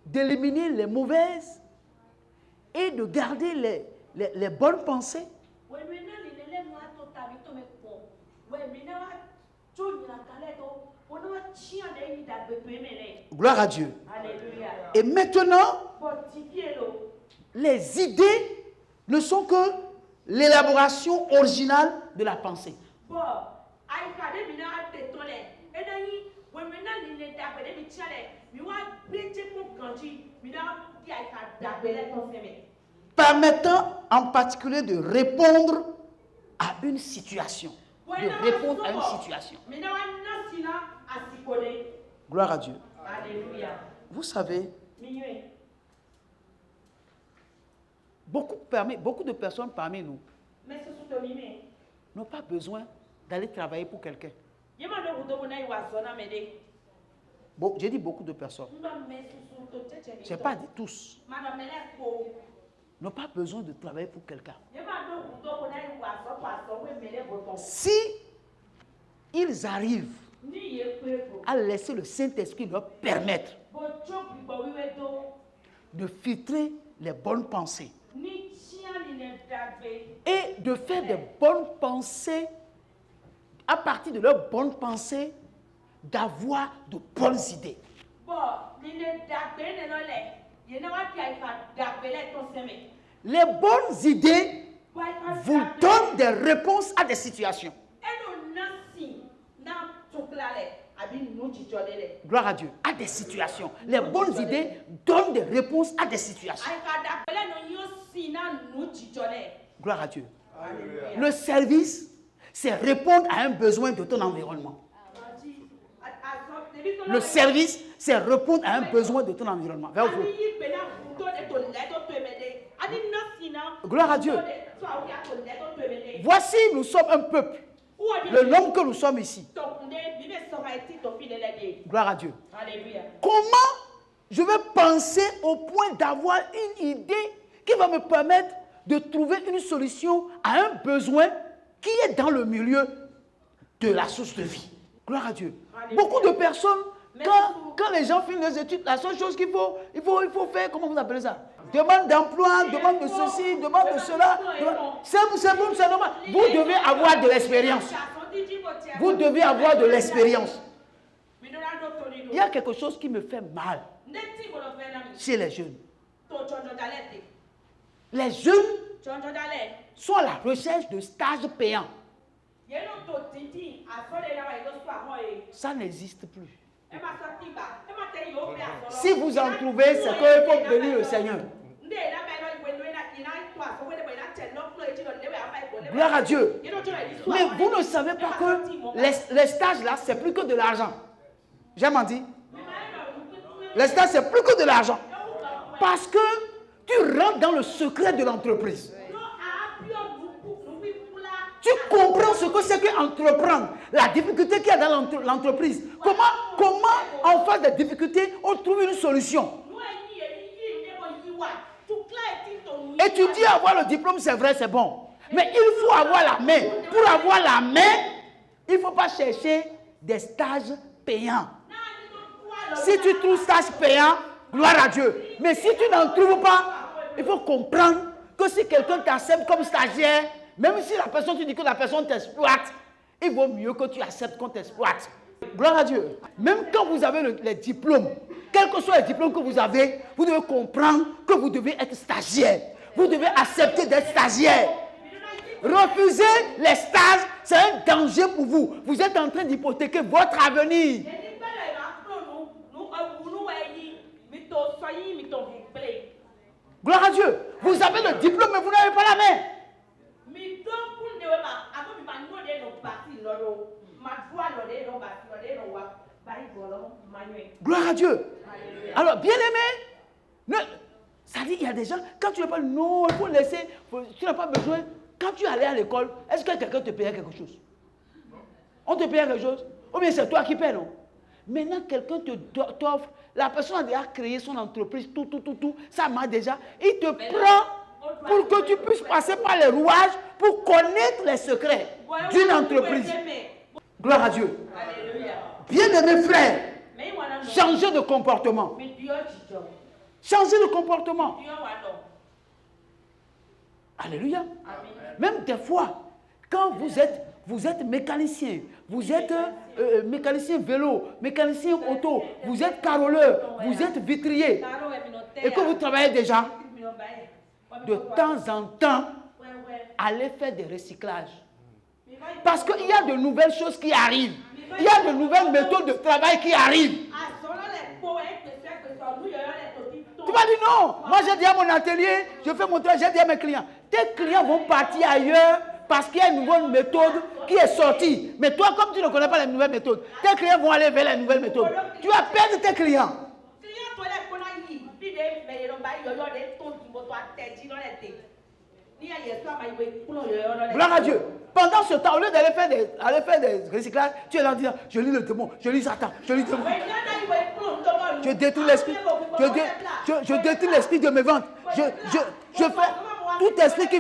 d'éliminer les mauvaises et de garder les bonnes pensées. Gloire à Dieu. Alléluia. Et maintenant, les idées ne sont que l'élaboration originale de la pensée. Permettant en particulier de répondre à une situation. De répondre à une situation. Gloire à Dieu. Alléluia. Vous savez, beaucoup de personnes parmi nous n'ont pas besoin d'aller travailler pour quelqu'un. Bon, j'ai dit beaucoup de personnes. Je n'ai pas dit tous. N'ont pas besoin de travailler pour quelqu'un. Si ils arrivent à laisser le Saint-Esprit leur permettre de filtrer les bonnes pensées et de faire des bonnes pensées, à partir de leurs bonnes pensées, d'avoir de bonnes idées. Les bonnes idées vous donnent des réponses à des situations. Gloire à Dieu. À des situations. Les bonnes idées donnent des réponses à des situations. Gloire à Dieu. Alléluia. Le service, c'est répondre à un besoin de ton environnement. Le service, c'est répondre à un besoin de ton environnement. Vers vous. Gloire à Dieu. Voici, nous sommes un peuple. Le nombre que nous sommes ici. Gloire à Dieu. Alléluia. Comment je vais penser au point d'avoir une idée qui va me permettre de trouver une solution à un besoin qui est dans le milieu de la source de vie. Gloire à Dieu. Alléluia. Beaucoup de personnes, quand les gens finissent les études, la seule chose qu'il faut faire, comment vous appelez ça? Demande d'emploi, demande de ceci, demande de cela. C'est bon, c'est normal. Vous devez avoir de l'expérience. Vous devez avoir de l'expérience. Il y a quelque chose qui me fait mal chez les jeunes. Les jeunes sont à la recherche de stages payants. Ça n'existe plus. Si vous en trouvez, c'est qu'il faut bénir le Seigneur. Gloire à Dieu. Mais vous ne savez pas que les stages là, c'est plus que de l'argent. J'ai menti. Les stages, c'est plus que de l'argent. Parce que tu rentres dans le secret de l'entreprise. Tu comprends ce que c'est qu'entreprendre, la difficulté qu'il y a dans l'entreprise. Comment en face des difficultés, on trouve une solution. Et tu dis avoir le diplôme, c'est vrai, c'est bon. Mais il faut avoir la main. Pour avoir la main, il ne faut pas chercher des stages payants. Si tu trouves stage payant, gloire à Dieu. Mais si tu n'en trouves pas, il faut comprendre que si quelqu'un t'accepte comme stagiaire, même si la personne, tu dis que la personne t'exploite, il vaut mieux que tu acceptes qu'on t'exploite. Gloire à Dieu. Même quand vous avez les diplômes, quels que soient les diplômes que vous avez, vous devez comprendre que vous devez être stagiaire. Vous devez accepter d'être stagiaire. Refuser les stages, c'est un danger pour vous. Vous êtes en train d'hypothéquer votre avenir. Gloire à Dieu. Vous avez le diplôme, mais vous n'avez pas la main. Gloire à Dieu. Alors, bien aimé, ça dit, il y a des gens, quand tu ne veux pas, non, il faut laisser, tu n'as pas besoin. Quand tu allais à l'école, est-ce que quelqu'un te payait quelque chose? On te payait quelque chose? Ou bien c'est toi qui payes, non? Maintenant, quelqu'un t'offre, la personne a déjà créé son entreprise, tout, ça marche déjà. Il te prend pour que tu puisses passer par les rouages pour connaître les secrets d'une entreprise. Gloire à Dieu. Bien-aimés frères, changez de comportement. Changez de comportement. Alléluia. Même des fois, quand vous êtes mécanicien, vous êtes mécanicien vélo, mécanicien auto, vous êtes caroleur, vous êtes vitrier, et que vous travaillez déjà, de temps en temps, allez faire des recyclages. Parce qu'il y a de nouvelles choses qui arrivent. Il y a de nouvelles méthodes de travail qui arrivent. Tu vas dire non. Moi, j'ai dit à mon atelier, je fais mon travail, j'ai dit à mes clients, tes clients vont partir ailleurs parce qu'il y a une nouvelle méthode qui est sortie. Mais toi, comme tu ne connais pas les nouvelles méthodes, tes clients vont aller vers les nouvelles méthodes. Tu vas perdre tes clients. Gloire à Dieu. Pendant ce temps, au lieu d'aller faire des recyclages, tu es là en disant, je lis le démon, je lis Satan, je lis le démon. Je détruis l'esprit. Je détruis l'esprit de mes ventes. Je fais tout esprit qui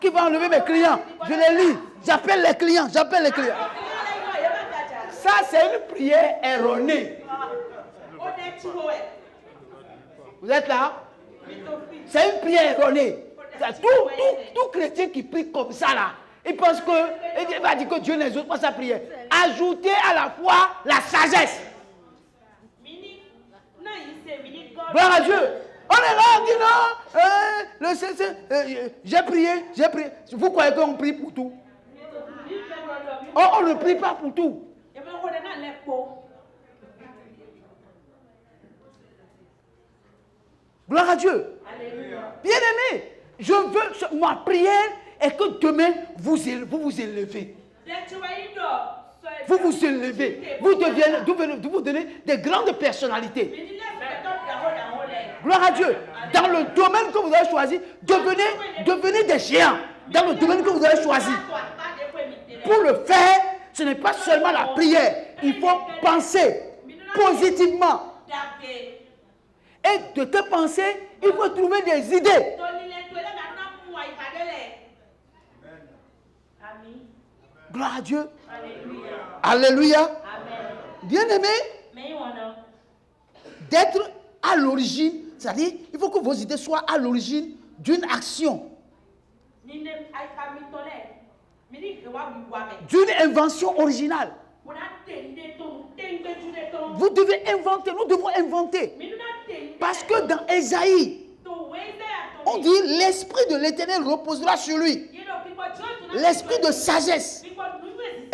va enlever mes clients. Je les lis. J'appelle les clients. Ça, c'est une prière erronée. Vous êtes là? C'est une prière erronée. Tout chrétien qui prie comme ça là, il pense il va dire que Dieu n'exauce pas sa prière. Ajoutez à la fois la sagesse. Gloire à Dieu. On est là, on dit non. J'ai prié. Vous croyez qu'on prie pour tout? On ne prie pas pour tout. Gloire à Dieu. Bien aimé, ma prière est que demain, vous vous élevez. Vous vous élevez. Vous donnez des grandes personnalités. Gloire à Dieu. Dans le domaine que vous avez choisi, devenez des géants. Dans le domaine que vous avez choisi. Pour le faire, ce n'est pas seulement la prière. Il faut penser positivement. Et de tes pensées, il faut trouver des idées. Gloire à Dieu. Alléluia. Bien aimé, d'être à l'origine, c'est-à-dire, il faut que vos idées soient à l'origine d'une action, d'une invention originale. Vous devez inventer, nous devons inventer. Parce que dans Ésaïe, on dit l'esprit de l'Éternel reposera sur lui. L'esprit de sagesse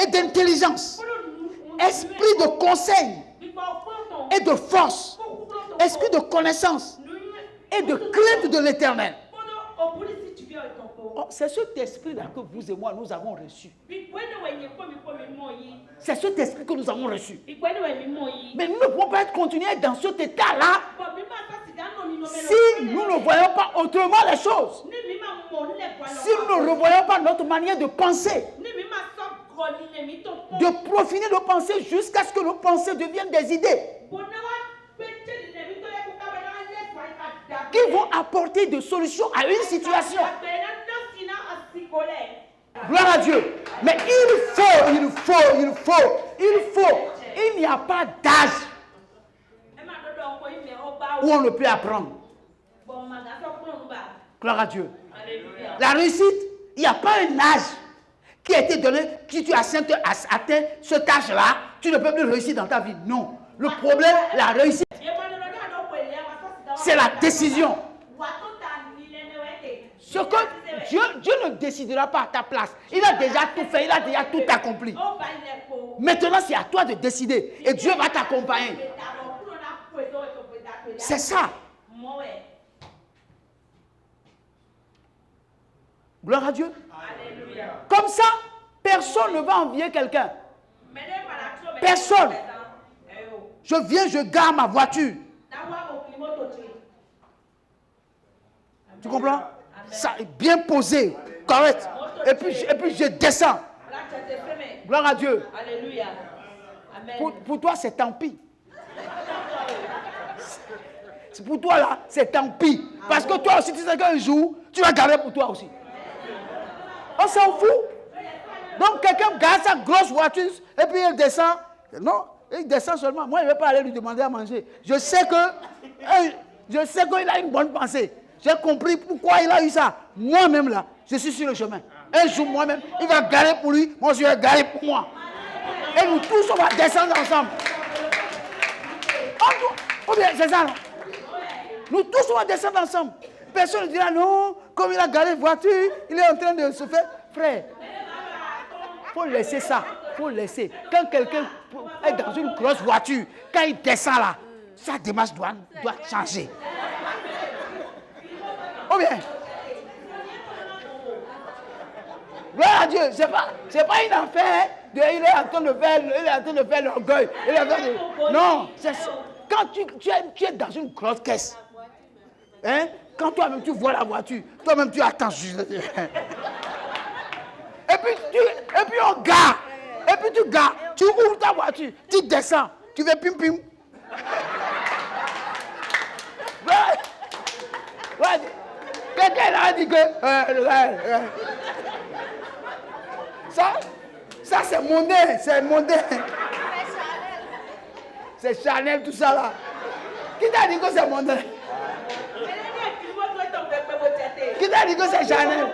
et d'intelligence, esprit de conseil et de force, esprit de connaissance et de crainte de l'Éternel. Oh, c'est cet esprit-là que vous et moi, nous avons reçu. C'est cet esprit que nous avons reçu. Mais nous ne pouvons pas continuer dans cet état-là si nous ne voyons pas autrement les choses. Si nous ne revoyons pas notre manière de penser. De profiner nos pensées jusqu'à ce que nos pensées deviennent des idées. Qui vont apporter des solutions à une situation. Gloire à Dieu. Mais il n'y a pas d'âge où on ne peut apprendre. Gloire à Dieu. Alléluia. La réussite, il n'y a pas un âge qui a été donné. Si tu as atteint cet âge-là, tu ne peux plus réussir dans ta vie. Non. Le problème, la réussite, c'est la décision. Ce que Dieu ne décidera pas à ta place. Il a déjà tout fait, il a déjà tout accompli. Maintenant, c'est à toi de décider. Et Dieu va t'accompagner. C'est ça. Gloire à Dieu. Alléluia. Comme ça, personne ne va envier quelqu'un. Personne. Je viens, je gare ma voiture. Tu comprends? Ça est bien posé, correct. Et puis je descends. Gloire à Dieu. Alléluia. Amen. Pour toi, c'est tant pis. Pour toi, là, c'est tant pis. Parce que toi aussi, tu sais qu'un jour, tu vas garer pour toi aussi. On s'en fout. Donc, quelqu'un garde sa grosse voiture et puis il descend. Non, il descend seulement. Moi, je ne vais pas aller lui demander à manger. Je sais qu'il a une bonne pensée. J'ai compris pourquoi il a eu ça. Moi-même, là, je suis sur le chemin. Un jour, moi-même, il va garer pour lui. Moi, je vais garer pour moi. Et nous tous, on va descendre ensemble. Ou bien, c'est ça, non? Nous tous, on va descendre ensemble. Personne ne dira non, comme il a garé la voiture, il est en train de se faire. Frère, il faut laisser ça. Il faut laisser. Quand quelqu'un est dans une grosse voiture, quand il descend là, sa démarche doit changer. Ou bien, gloire à Dieu, c'est pas une affaire de il est en train de faire l'orgueil. Non, quand tu es dans une grosse caisse, hein, quand toi-même tu vois la voiture, toi-même tu attends. Et puis on gare. Et puis tu gares, tu ouvres ta voiture, tu descends, tu fais pim pim. Ouais. Quelqu'un a dit que ça c'est mondain, c'est mondain. C'est Chanel, tout ça là. Qui t'a dit que c'est mondain? Qui t'a dit que c'est Chanel?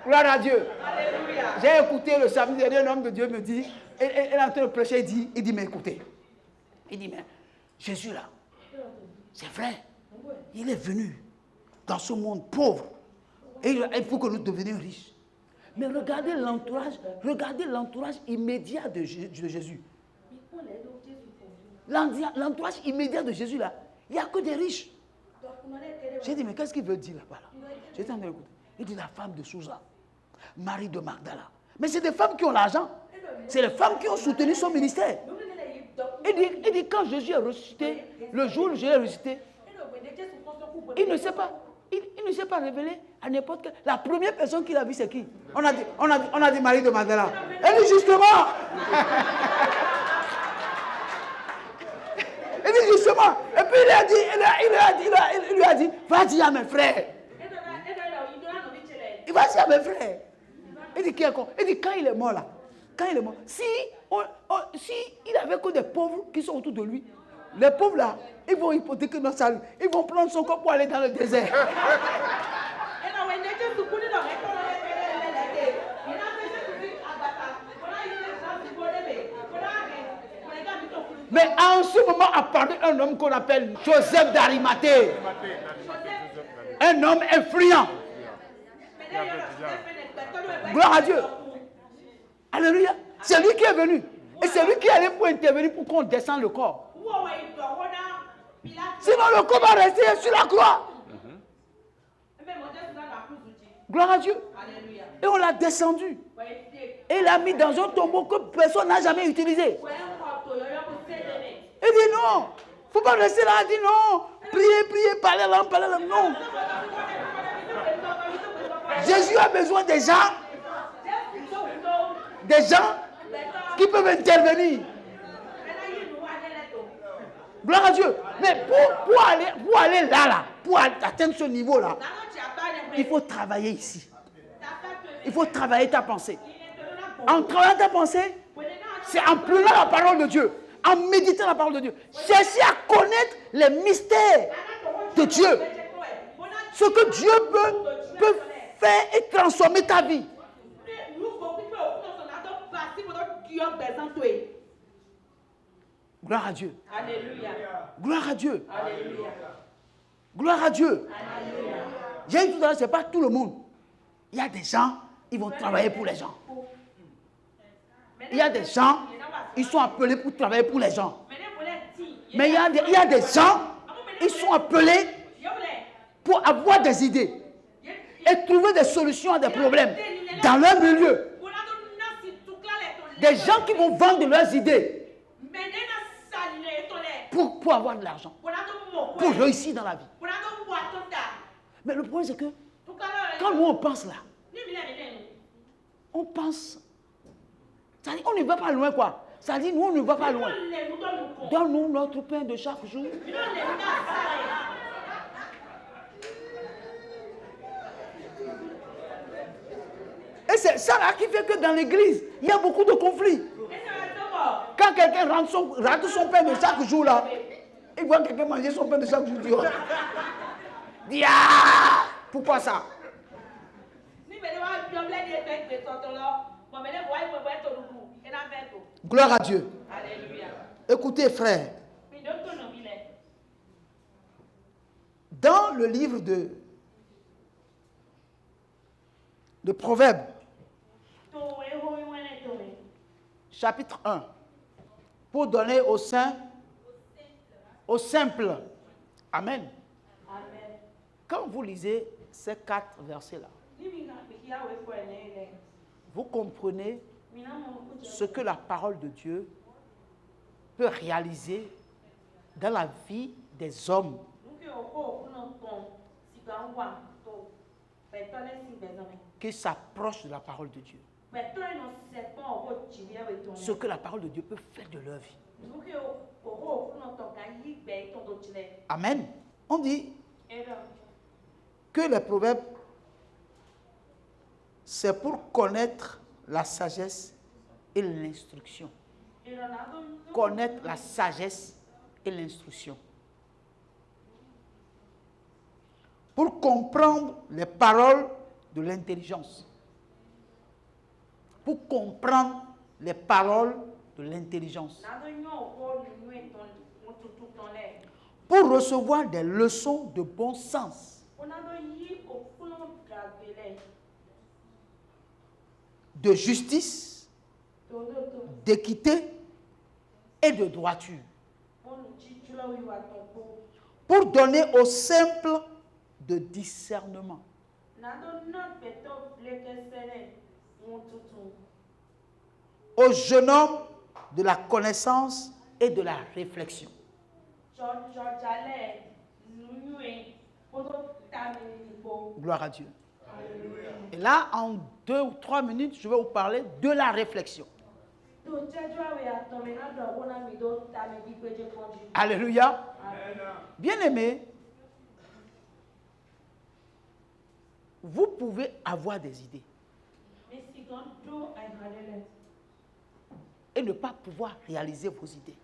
Gloire à Dieu. Alléluia. J'ai écouté le samedi dernier, un homme de Dieu me dit, il est en train de prêcher, il dit, mais écoutez, il dit, mais Jésus là, c'est vrai, il est venu dans ce monde pauvre et il faut que nous devenions riches. Mais regardez l'entourage immédiat de Jésus. L'entourage immédiat de Jésus là, il n'y a que des riches. J'ai dit, mais qu'est-ce qu'il veut dire là-bas là? J'étais en train d'écouter. Il dit la femme de Sousa, Marie de Magdala. Mais c'est des femmes qui ont l'argent. C'est les femmes qui ont soutenu son ministère. Il dit quand Jésus est ressuscité, le jour où Jésus est ressuscité, il ne s'est pas révélé à n'importe quel. La première personne qu'il a vue, c'est qui? On a dit Marie de Magdala. Elle dit justement. Il dit justement. Et puis il lui a dit, va dire à mes frères. Il va dire à mes frères. Il dit, il dit, quand il est mort là, si il avait que des pauvres qui sont autour de lui, les pauvres là, ils vont hypothéquer notre salut. Ils vont prendre son corps pour aller dans le désert. Mais en ce moment apparaît un homme qu'on appelle Joseph d'Arimathée. Un homme influent. Gloire à Dieu. Alléluia. C'est lui qui est venu. Et c'est lui qui allait pour intervenir pour qu'on descende le corps. Sinon le corps va rester sur la croix. Gloire à Dieu. Et on l'a descendu. Et il l'a mis dans un tombeau que personne n'a jamais utilisé. Il dit non. Il ne faut pas rester là. Il dit non. Priez, parlez langue, non. Jésus a besoin des gens qui peuvent intervenir. Gloire à Dieu. Mais pour aller là, pour atteindre ce niveau-là, il faut travailler ici. Il faut travailler ta pensée. En travaillant ta pensée, c'est en prenant la parole de Dieu, en méditant la parole de Dieu. Cherchez à connaître les mystères de Dieu. Ce que Dieu peut faire et transformer ta vie. Gloire à Dieu. Alléluia. Gloire à Dieu. Alléluia. Gloire à Dieu. Alléluia. J'ai dit tout à l'heure, ce n'est pas tout le monde. Il y a des gens, ils vont travailler pour les gens. Il y a des gens, ils sont appelés pour travailler pour les gens. Mais il y a des gens, ils sont appelés pour avoir des idées et trouver des solutions à des problèmes dans leur milieu. Des gens qui vont vendre leurs idées pour avoir de l'argent, pour réussir dans la vie. Mais le problème, c'est que quand nous on pense là, on pense, c'est-à-dire on ne va pas loin quoi. C'est-à-dire nous on ne va pas loin. Donne-nous notre pain de chaque jour. Et c'est ça là qui fait que dans l'église, il y a beaucoup de conflits. Quand quelqu'un rate son pain de chaque jour là, il voit quelqu'un manger son pain de chaque jour, il dit ah, pourquoi ça? Gloire à Dieu. Alléluia. Écoutez frères, dans le livre de Proverbes, chapitre 1, pour donner aux saints, aux simples. Amen. Amen. Quand vous lisez ces 4 versets-là, vous comprenez ce que la parole de Dieu peut réaliser dans la vie des hommes qui s'approchent de la parole de Dieu. Ce que la parole de Dieu peut faire de leur vie. Amen. On dit que les proverbes, c'est pour connaître la sagesse et l'instruction. Connaître la sagesse et l'instruction. Pour comprendre les paroles de l'intelligence. Pour comprendre les paroles de l'intelligence. Pour recevoir des leçons de bon sens. De justice, d'équité et de droiture. Pour donner aux simples de discernement. Aux jeunes hommes de la connaissance et de la réflexion. Gloire à Dieu. Et là, en 2 ou 3 minutes, je vais vous parler de la réflexion. Alléluia. Bien-aimés, vous pouvez avoir des idées et ne pas pouvoir réaliser vos idées.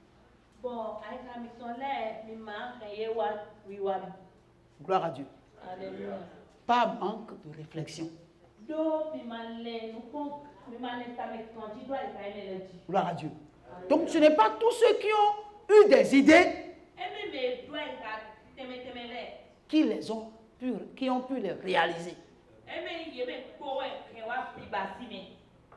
Gloire à Dieu. Alléluia. Pas manque de réflexion. Gloire à Dieu. Donc ce n'est pas tous ceux qui ont eu des idées qui ont pu les réaliser.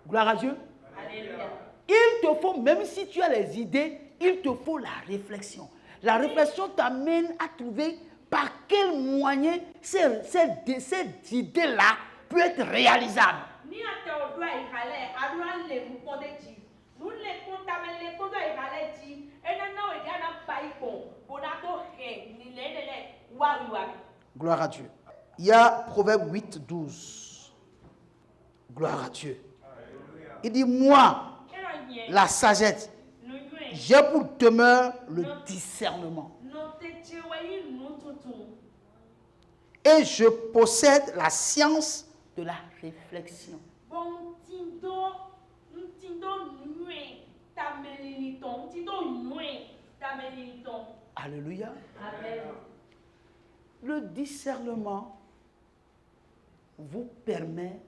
Gloire à Dieu. Alléluia. Il te faut, même si tu as les idées, il te faut la réflexion. La réflexion t'amène à trouver par quel moyen cette idée-là peut être réalisable. Gloire à Dieu. Il y a Proverbe 8, 12. Gloire à Dieu. Il dit, moi, la sagesse, j'ai pour demeure le discernement. Et je possède la science de la réflexion. Alléluia. Amen. Le discernement vous permet,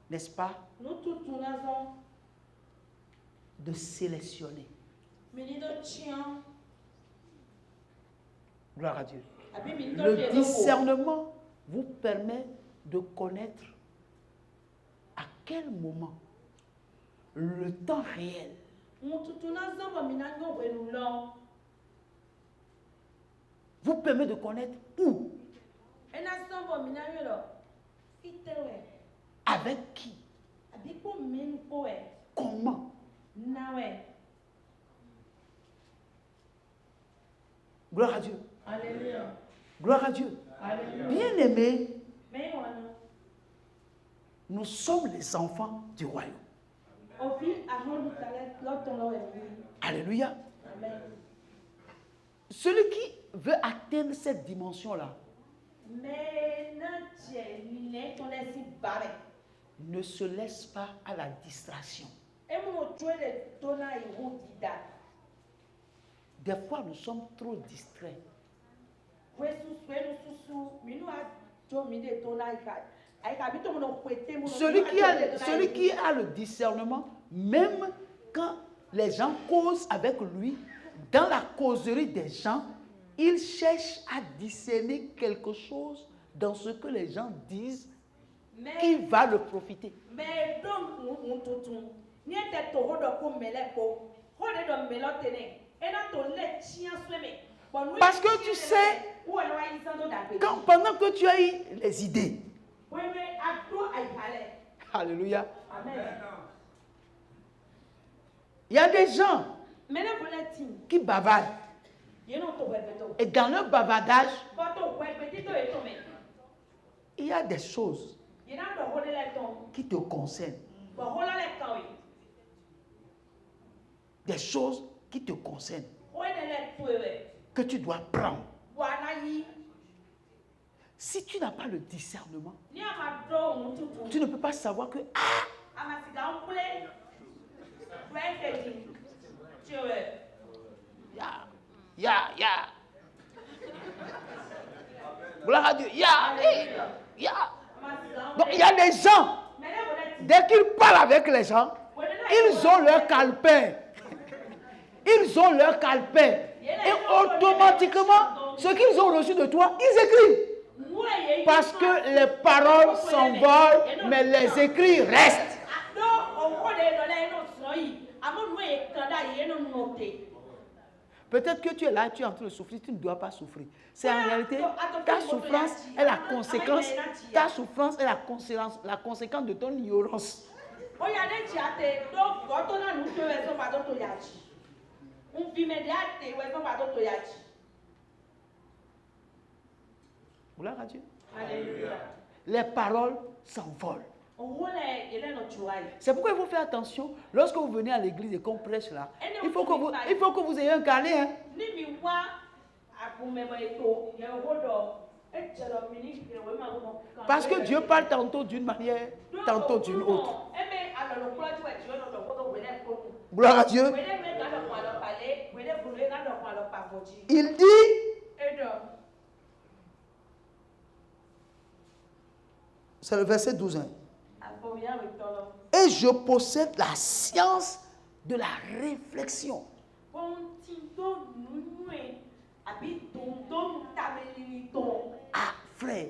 n'est-ce pas, Nous tous nous avons de sélectionner. Gloire à Dieu. Le discernement vous permet de connaître à quel moment le temps réel vous permet de connaître où, avec qui, comment. Gloire à Dieu. Alléluia. Gloire à Dieu. Alléluia. Bien-aimés, nous sommes les enfants du royaume. Alléluia. Amen. Celui qui veut atteindre cette dimension-là ne se laisse pas à la distraction. Des fois, nous sommes trop distraits. Celui qui a le discernement, même quand les gens causent avec lui, dans la causerie des gens, il cherche à discerner quelque chose dans ce que les gens disent qui va le profiter. Parce que tu sais, pendant que tu as eu les idées, alléluia, il y a des gens qui bavardent. Et dans leur bavardage, il y a des choses qui te concernent. Des choses qui te concernent, que tu dois prendre. Si tu n'as pas le discernement, tu ne peux pas savoir que Gloire à Dieu. Donc il y a des gens, dès qu'ils parlent avec les gens, ils ont leur calepin. Ils ont leur calepin. Et automatiquement, ce qu'ils ont reçu de toi, ils écrivent. Parce que les paroles s'envolent, mais les écrits restent. Peut-être que tu es là, tu es en train de souffrir, tu ne dois pas souffrir. C'est en réalité, ta souffrance est la conséquence, la conséquence de ton ignorance. Gloire à Dieu. Alléluia. Les paroles s'envolent. C'est pourquoi il faut faire attention. Lorsque vous venez à l'église et qu'on prêche là, il faut que vous ayez un carnet. Hein. Parce que Dieu parle tantôt d'une manière, tantôt d'une autre. Gloire à Dieu. Il dit, c'est le verset 12. Hein. Et je possède la science de la réflexion. Ah, frère,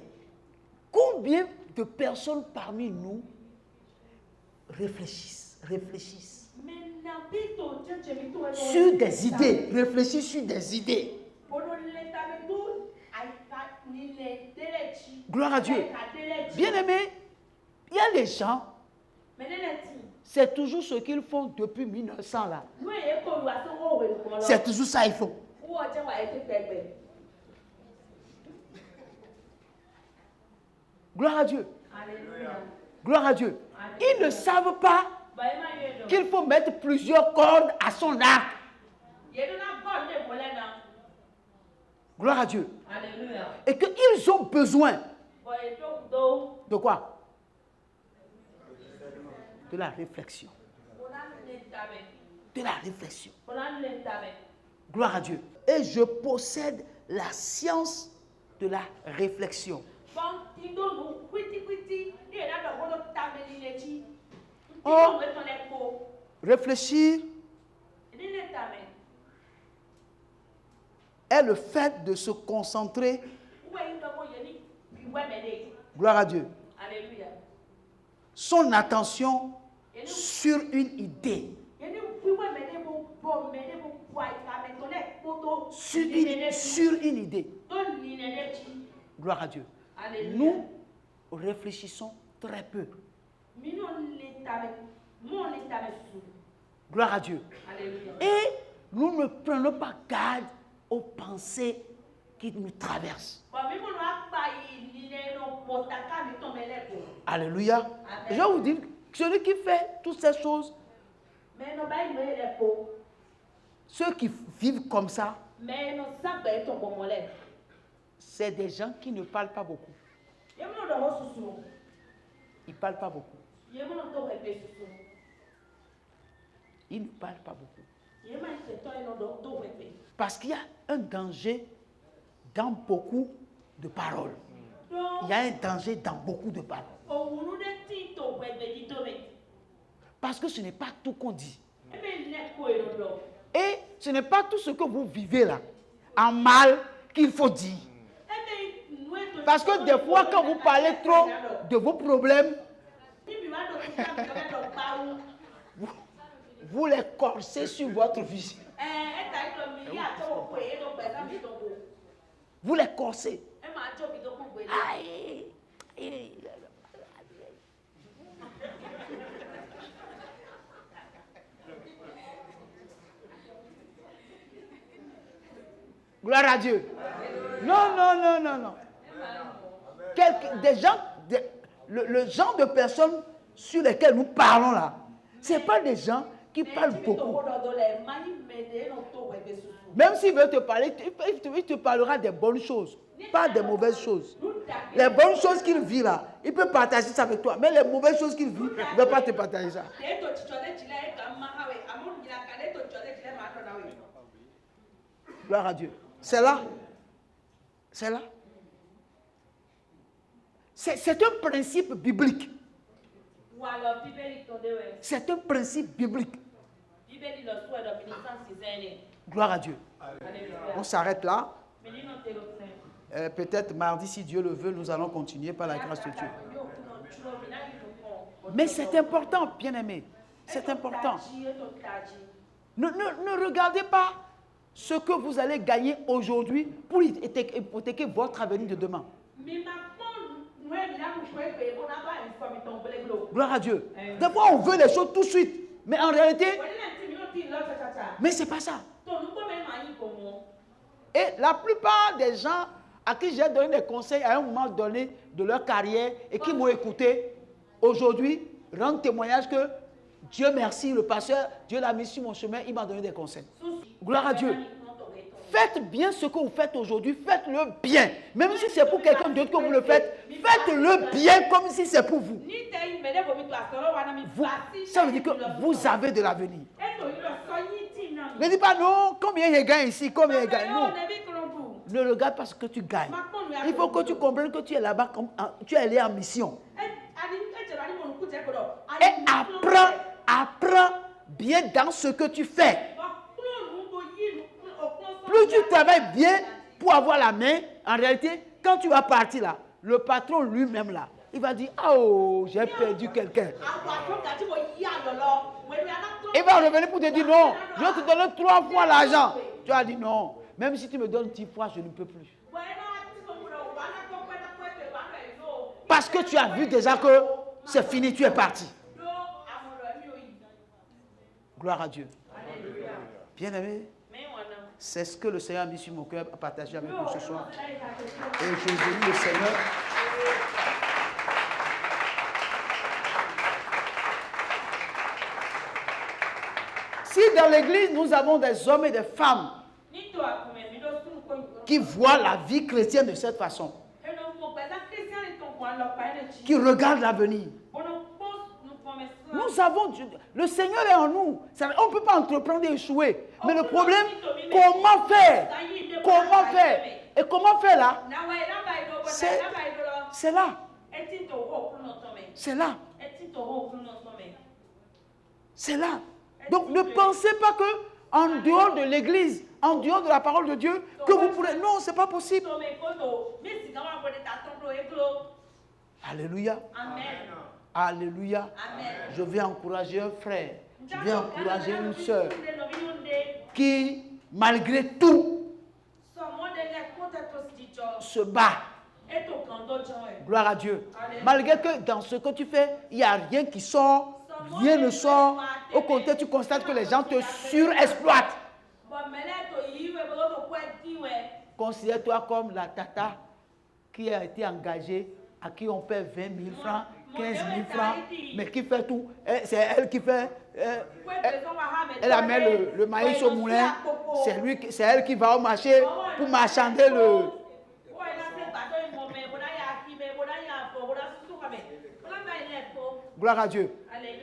combien de personnes parmi nous réfléchissent sur des idées, réfléchissent sur des idées. Gloire à Dieu. Bien aimé, il y a des gens, c'est toujours ce qu'ils font depuis 1900 là. C'est toujours ça qu'ils font. Gloire à Dieu. Gloire à Dieu. Ils ne savent pas qu'il faut mettre plusieurs cordes à son arc. Gloire à Dieu. Et qu'ils ont besoin de quoi? De la réflexion. de la réflexion. Gloire à Dieu. Et je possède la science de la réflexion. Or, réfléchir est le fait de se concentrer. Gloire à Dieu. Alléluia. Son attention sur une idée. Sur une idée. Gloire à Dieu. Alléluia. Nous réfléchissons très peu. Gloire à Dieu. Alléluia. Et nous ne prenons pas garde aux pensées qui nous traversent. Alléluia. Je vais vous dire, celui qui fait toutes ces choses, ceux qui vivent comme ça, c'est des gens qui ne parlent pas beaucoup. Ils ne parlent pas beaucoup. Ils ne parlent pas beaucoup. Parce qu'il y a un danger dans beaucoup de paroles. Il y a un danger dans beaucoup de paroles. Parce que ce n'est pas tout qu'on dit. Et ce n'est pas tout ce que vous vivez là, en mal, qu'il faut dire. Parce que des fois, quand vous parlez trop de vos problèmes, vous les corsez sur votre vie. Vous les corsez. Aïe. Gloire à Dieu. Non, non, non, non, non. Des gens, le genre de personnes sur lesquelles nous parlons là, ce n'est pas des gens qui parlent beaucoup. Même s'il veut te parler, il te parlera des bonnes choses, pas des mauvaises choses. Les bonnes choses qu'il vit là, il peut partager ça avec toi. Mais les mauvaises choses qu'il vit, il ne va pas te partager ça. Gloire à Dieu. C'est là. C'est là. C'est un principe biblique. C'est un principe biblique. Gloire à Dieu. On s'arrête là. Peut-être mardi, si Dieu le veut, nous allons continuer par la grâce de Dieu. Mais c'est important, bien-aimés. C'est important. Ne regardez pas ce que vous allez gagner aujourd'hui pour hypothéquer votre avenir de demain. Gloire à Dieu. Des fois, on veut les choses tout de suite. Mais en réalité, mais ce n'est pas ça. Et la plupart des gens à qui j'ai donné des conseils à un moment donné de leur carrière et qui m'ont écouté, aujourd'hui, rendent témoignage que Dieu merci, le pasteur, Dieu l'a mis sur mon chemin, il m'a donné des conseils. Gloire à Dieu. Faites bien ce que vous faites aujourd'hui, faites-le bien. Même si c'est pour quelqu'un d'autre que vous le faites, faites-le bien comme si c'est pour vous. Ça veut dire que vous avez de l'avenir. Ne dis pas non, combien je gagne ici, combien je gagne. Non. Ne regarde pas ce que tu gagnes. Il faut que tu comprennes que tu es là-bas, tu es allé en mission. Et apprends bien dans ce que tu fais. Plus tu travailles bien pour avoir la main, en réalité, quand tu vas partir là, le patron lui-même là, il va dire, oh, j'ai perdu quelqu'un. Il va revenir pour te dire, non, je vais te donner 3 fois l'argent. Tu as dit, non, même si tu me donnes 10 fois, je ne peux plus. Parce que tu as vu déjà que c'est fini, tu es parti. Gloire à Dieu. Bien-aimé, c'est ce que le Seigneur a mis sur mon cœur à partager avec vous ce soir. Et je bénis le Seigneur. Si dans l'église, nous avons des hommes et des femmes qui voient la vie chrétienne de cette façon, qui regardent l'avenir, Nous avons Dieu. Le Seigneur est en nous. On ne peut pas entreprendre et échouer. Mais le problème, comment faire? Comment faire? Et comment faire là? C'est là. C'est là. C'est là. Donc ne pensez pas que en dehors de l'église, en dehors de la parole de Dieu, que vous pourrez... Non, ce n'est pas possible. Alléluia. Amen. Alléluia. Amen. Je vais encourager un frère. Je vais encourager une soeur qui, malgré tout, se bat. Gloire à Dieu. Malgré que dans ce que tu fais, il n'y a rien qui sort, rien ne sort. Au contraire, tu constates que les gens te surexploitent. Considère-toi comme la tata qui a été engagée, à qui on paie 20 000 francs, 15 000 francs, mais qui fait tout. C'est elle qui fait... Elle amène le maïs au moulin. C'est elle qui va au marché pour marchander le... Gloire à Dieu.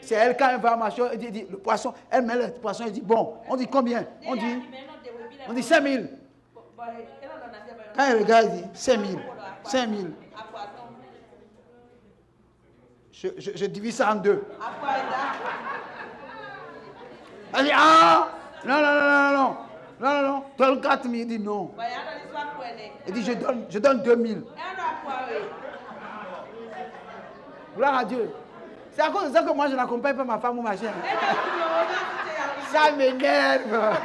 C'est elle quand elle va au marché, elle dit, le poisson, elle met le poisson, elle dit, bon, on dit combien? On dit 5 000. Quand elle regarde, il dit 5 000. 5 000. Je divise ça en deux. Elle dit, ah, non. Donne 4 000. Il dit non. Il dit, je donne 2 000. Gloire à Dieu. C'est à cause de ça que moi je n'accompagne pas ma femme au machin. Ça m'énerve.